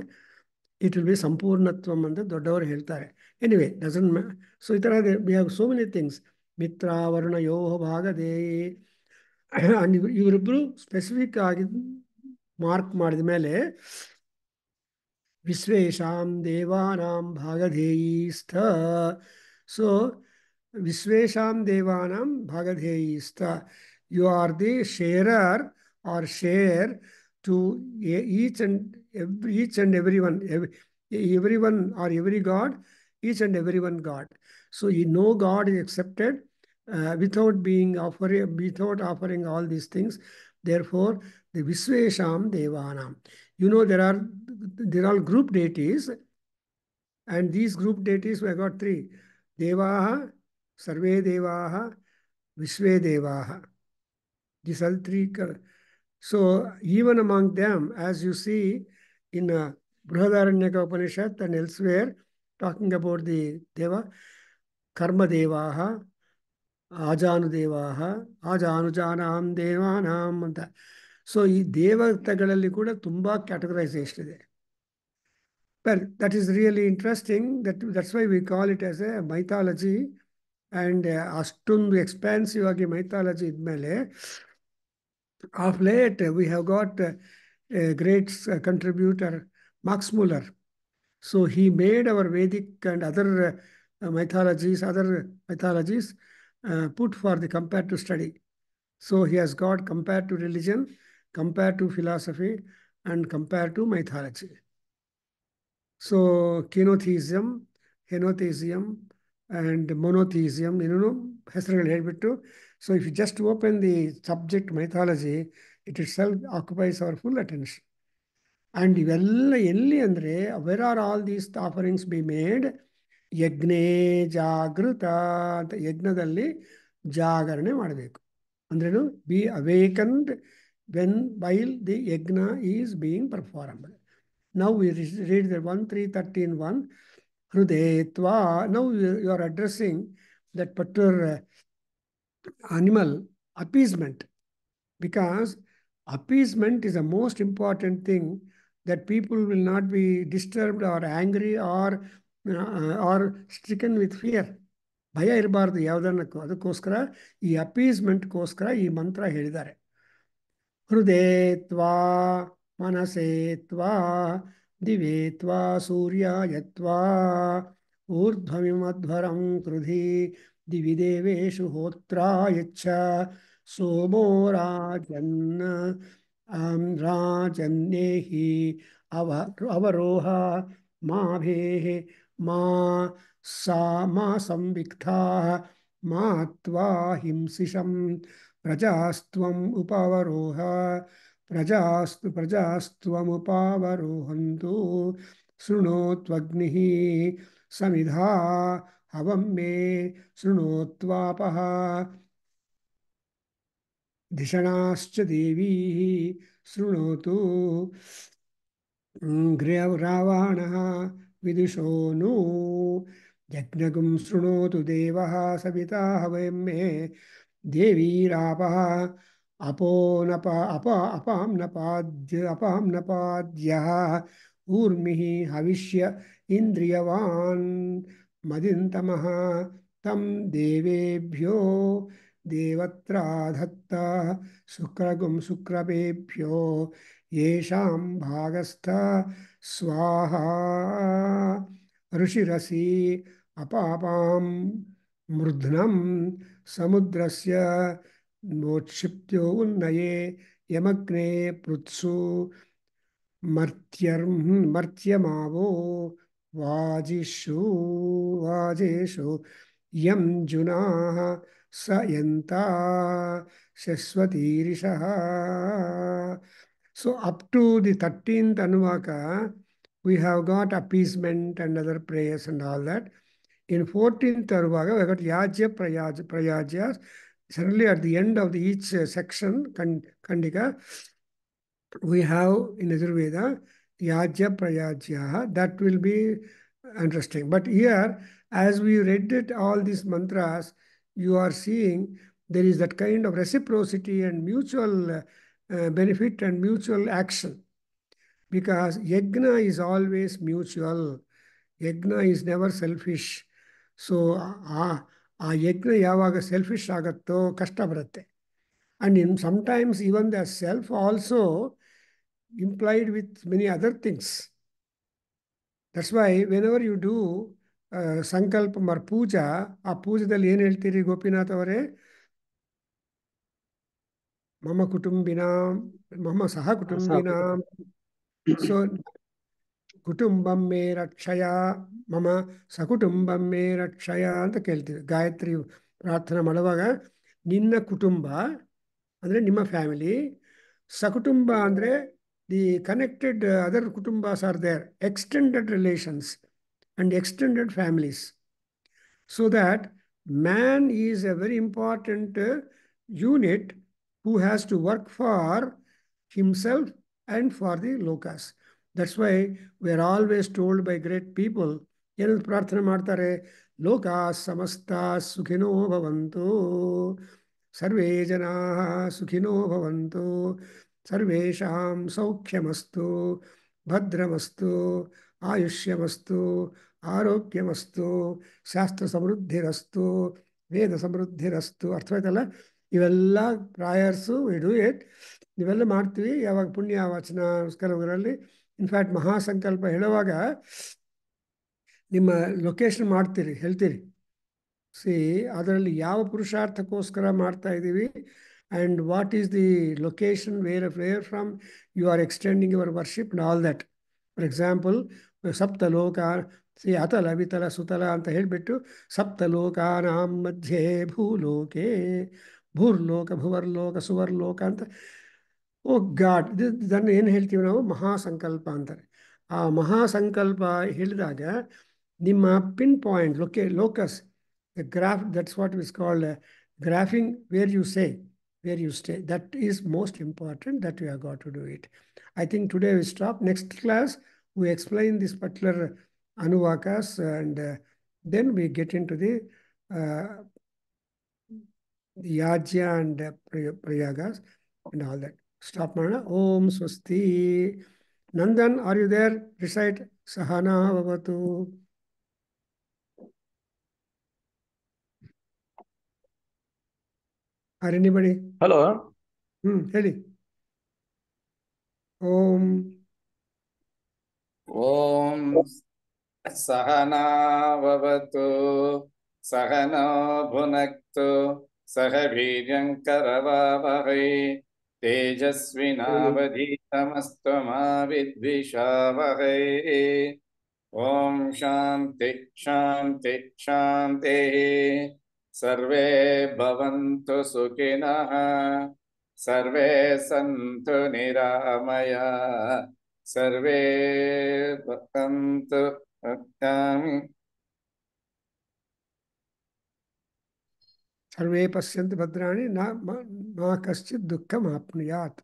ಇಟ್ ವಿಲ್ ಬಿ ಸಂಪೂರ್ಣತ್ವಂ ಅಂತ ದೊಡ್ಡವರು ಹೇಳ್ತಾರೆ. ಎನಿವೆ ಡಸನ್ ಸೊ ಈ ಥರ we have so many things. ಮಿತ್ರಾವರುಣ ಯೋ ಭಾಗಧೇಯಿ, ಇವರಿಬ್ಬರು ಸ್ಪೆಸಿಫಿಕ್ ಆಗಿ ಮಾರ್ಕ್ ಮಾಡಿದ ಮೇಲೆ ವಿಶ್ವೇಶಾಂ ದೇವಾನಾಂ ಭಾಗಧೇಯೀಸ್ಥ. ಸೊ ವಿಶ್ವೇಶಾಂ ದೇವಾನಾಂ ಭಾಗಧೇಯೀಸ್ಥ, you are the sharer or share to each and everyone or every god, each and everyone god. So no god is accepted without offering all these things. Therefore the Vishwesham Devanam, you know, there are group deities, and these group deities we have got three: Devaha, Sarve Devaha, Vishwe Devaha. These are three. So even among them, as you see in Brihadaranyaka Upanishad and elsewhere, talking about the Deva, Karma Devaha, Ajanu Devaha, Ajanujanam Devanam ಅಂತ. So ಈ ದೇವತೆಗಳಲ್ಲಿ ಕೂಡ ತುಂಬ categorisation ಇದೆ. But that is really interesting. That's why we call it as a mythology. And ಅಷ್ಟೊಂದು ಎಕ್ಸ್ಪ್ಯಾನ್ಸಿವ್ ಆಗಿ mythology ಇದ್ಮೇಲೆ, of late we have got a great contributor, Max Muller. So he made our Vedic and other mythologies, put for the comparative study. So he has got compared to religion, compared to philosophy, and compared to mythology. So kenotheism, henotheism, and monotheism, ಹೆಸರುಗಳು ಹೇಳ್ಬಿಟ್ಟು. So if you just open the subject mythology, it itself occupies our full attention. And ಇವೆಲ್ಲ ಎಲ್ಲಿ ಅಂದರೆ, where are all these offerings be made? ಯಜ್ಞೇ ಜಾಗೃತ ಅಂತ, ಯಜ್ಞದಲ್ಲಿ ಜಾಗರಣೆ ಮಾಡಬೇಕು. ಅಂದ್ರೇನು? Be awakened when while the yajna is being performed. Now we read the 1.3.13.1. Hrudetva. Now you are addressing that particular animal appeasement, because appeasement is the most important thing, that people will not be disturbed or angry or stricken with fear. ಭಯ ಇರಬಾರ್ದು ಯಾವುದನ್ನಕ್ಕೂ. ಅದಕ್ಕೋಸ್ಕರ ಈ ಅಪೀಸ್ಮೆಂಟ್ಗೋಸ್ಕರ ಈ ಮಂತ್ರ ಹೇಳಿದ್ದಾರೆ. ಹೃದಯತ್ವಾ ಮನಸೇತ್ವಾ ದಿವೇತ್ವಾ ಸೂರ್ಯಾಯತ್ವಾ ಊರ್ಧ್ವಮಿಮಧ್ವರಂ ಕೃಧಿ ದಿವಿ ದೇವೇಶು ಹೋತ್ರಾಯಚ್ಛ ಸೋಮೋ ರಾಜನ್ನೇಹಿ ಅವರೋಹ ಮಾಭೇಃ ಮಾ ಸಂವಿಕ್ಥಾ ಮಾ ತ್ವಾ ಹಿಂಸಿಷಂ ಪ್ರಜಾಸ್ತ್ವಂ ಉಪವರೋಹ ಪ್ರಜಾಸ್ತ್ವಮುಪಾವರೋಹಂತು ಶೃಣೋತ್ವಗ್ನಿಃ ಸಮಿಧಾ ಹವಂ ಮೇ ಶೃಣೋತ್ವಾಪಃ ಧಿಷಣಾಶ್ಚ ದೇವೀಃ ಶೃಣೋತು ರಾವಣಃ ವಿದುಷೋ ನು ಯಜ್ಞಗುಂ ಶೃಣೋತು ದೇವಃ ಸವಿತಾ ಹವಂ ಮೇ ದೇವೀರಾಪಃ ಅಪಾಂನಪಾದ್ಯಃ ಊರ್ಮಿಃ ಹವಿಷ್ಯ ಇಂದ್ರಿಯವಾನ್ ಮದಿಂತಮಃ ತಂ ದೇವೇಭ್ಯೋ ದೇವತ್ರಾಧತ್ತ ಶುಕ್ರಗುಂ ಶುಕ್ರಪೇಭ್ಯೋ ಯೇಷಾಂ ಭಾಗಸ್ಥ ಸ್ವಾಹಾ ಋಷಿರಸಿ ಅಪಾಪಾಂ ಮೃಧ್ನಂ ಸಮುದ್ರಸ್ಯ ಮೋಕ್ಷಿಪ್ತ್ಯೋ ಉನ್ನಯೇ ಯಮಗ್ನೇ ಪೃತ್ಸು ಮರ್ತ್ಯಮಾವೋ ವಾಜೇಷು ಯಂ ಜುನಾಃ ಸ ಯಂತಾ ಶಶ್ವತೀರಿಷಃ. So up to the 13th Anuvaka, we have got appeasement and other prayers and all that. In 14th Anuvaka, we have got Yajya Prayajas. Certainly at the end of each section, Kandika, we have in Yajurveda, Yajya Prayajya. That will be interesting. But here, as we read it, all these mantras, you are seeing there is that kind of reciprocity and mutual benefit and mutual action. Because yajna is always mutual. Yajna is never selfish. So, ಆ ಯಜ್ಞ ಯಾವಾಗ selfish ಆಗುತ್ತೋ ಕಷ್ಟ ಬರುತ್ತೆ. And sometimes even the self also implied with many other things. That's why whenever you do ಸಂಕಲ್ಪಂ or ಪೂಜಾ, ಆ ಪೂಜದಲ್ಲಿ ಏನು ಹೇಳ್ತೀರಿ ಗೋಪಿನಾಥ್ ಅವರೇ? ಮಮ ಕುಟುಂಬಿನಾಂ ಮಮ ಸಹ ಕುಟುಂಬಿನಾಂ. ಸೊ ಕುಟುಂಬಂ ಮೇ ರಕ್ಷಯ, ಮಮ ಸಕುಟುಂಬಂ ಮೇ ರಕ್ಷಯ ಅಂತ ಕೇಳ್ತೀವಿ. ಗಾಯತ್ರಿ ಪ್ರಾರ್ಥನೆ ಮಾಡುವಾಗ ನಿನ್ನ ಕುಟುಂಬ ಅಂದರೆ ನಿಮ್ಮ ಫ್ಯಾಮಿಲಿ, ಸಕುಟುಂಬ ಅಂದರೆ ದಿ ಕನೆಕ್ಟೆಡ್ ಅದರ್ ಕುಟುಂಬಾಸ್ are there, extended relations and extended families. So that man is a very important unit who has to work for himself and for the lokas. That's why we are always told by great people, ಏನಂತ ಪ್ರಾರ್ಥನೆ ಮಾಡ್ತಾರೆ? ಲೋಕಾ ಸಮಸ್ತ ಸುಖಿನೋ ಭವಂತು, ಸರ್ವೇ ಜನಾ ಸುಖಿನೋ ಭವಂತು, ಸರ್ವೇಷಾಂ ಸೌಖ್ಯಮಸ್ತು, ಭದ್ರಮಸ್ತು, ಆಯುಷ್ಯಮಸ್ತು, ಆರೋಗ್ಯಮಸ್ತು, ಶಾಸ್ತ್ರ ಸಮೃದ್ಧಿರಸ್ತು, ವೇದ ಸಮೃದ್ಧಿರಸ್ತು. ಅರ್ಥವಾಯ್ತಲ್ಲ? ಇವೆಲ್ಲ ಪ್ರಾಯರ್ಸು ಇಡು ಇಟ್ ಇವೆಲ್ಲ ಮಾಡ್ತೀವಿ ಯಾವಾಗ ಪುಣ್ಯ ವಚನ ಕೆಲವರಲ್ಲಿ. ಇನ್ಫ್ಯಾಕ್ಟ್ ಮಹಾಸಂಕಲ್ಪ ಹೇಳುವಾಗ ನಿಮ್ಮ ಲೊಕೇಶನ್ ಮಾಡ್ತೀರಿ, ಹೇಳ್ತೀರಿ. ಸಿ ಅದರಲ್ಲಿ ಯಾವ ಪುರುಷಾರ್ಥಕ್ಕೋಸ್ಕರ ಮಾಡ್ತಾ ಇದ್ದೀವಿ and what is the location where from you are extending your worship and all that. For example ಸಪ್ತಲೋಕ ಸಿ ಅತಲ ವಿತಲ ಸುತಲ ಅಂತ ಹೇಳಿಬಿಟ್ಟು ಸಪ್ತಲೋಕಾನಾಂ ಮಧ್ಯೆ ಭೂಲೋಕೆ ಭೂರ್ಲೋಕ ಭುವರ್ಲೋಕ ಸುವರ್ಲೋಕ ಅಂತ. ಓ ಗಾಡ್, ಇದನ್ನು ಏನು ಹೇಳ್ತೀವಿ ನಾವು? ಮಹಾಸಂಕಲ್ಪ ಅಂತಾರೆ. ಆ ಮಹಾಸಂಕಲ್ಪ ಹೇಳಿದಾಗ ನಿಮ್ಮ pin point locus the graph, that's what is called graphing, where you say, where you stay. That is most important, that we have got to do it. I think today we stop. Next class, we explain this particular anuvakas, and then we get into the yajya and prayagas and all that. Stop, Mana. Om Swasti. Nandan, are you there? Recite Sahana Bhavatu. Or anybody? Hello. ಹೇಳಿ. ಓಂ ಓಂ ಸಹನಾ ಭವತು ಸಹನೋ ಭುನಕ್ತು ಸಹ ವೀರ್ಯಂಕರವಾವಹೈ ತೇಜಸ್ವಿನಾವಧೀತಮಸ್ತು ಮಾ ವಿದ್ವಿಷಾವಹೈ. ಓಂ ಶಾಂತಿ ಶಾಂತಿ ಶಾಂತಿ. ಸರ್ವೇ ಭವಂತು ಸುಖಿನಃ ಸರ್ವೇ ಸಂತು ನಿರಾಮಯಾ ಸರ್ವೇ ಭವಂತು ಭಕ್ತಾಮಿ. ಸರ್ವೇ ಪಶ್ಯಂತು ಭದ್ರಾಣಿ ಮಾ ಕಶ್ಚಿತ್ ದುಃಖಂ ಆಪ್ನುಯಾತ್.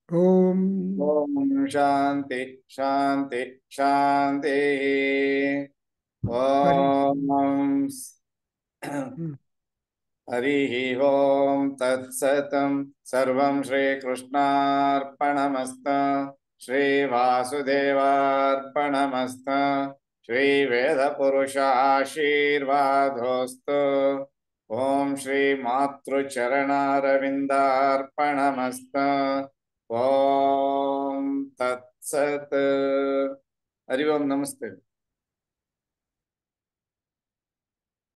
ಓಂ ಓಂ ಶಾಂತಿ ಶಾಂತಿ ಶಾಂತಿ. ಓಂ ಹರಿಃ ಓಂ ತತ್ಸತ್. ಸರ್ವಂ ಶ್ರೀಕೃಷ್ಣಾರ್ಪಣಮಸ್ತು. ಶ್ರೀವಾಸುದೇವಾರ್ಪಣಮಸ್ತು. ಶ್ರೀವೇದಪುರುಷಾಶೀರ್ವಾದೋऽस्तु. ಓಂ ಶ್ರೀ ಮಾತೃಚರಣಾರವಿಂದಾರ್ಪಣಮಸ್ತು. ಓಂ ತತ್ಸತ್. ಹರಿ ಓಂ. ನಮಸ್ತೆ.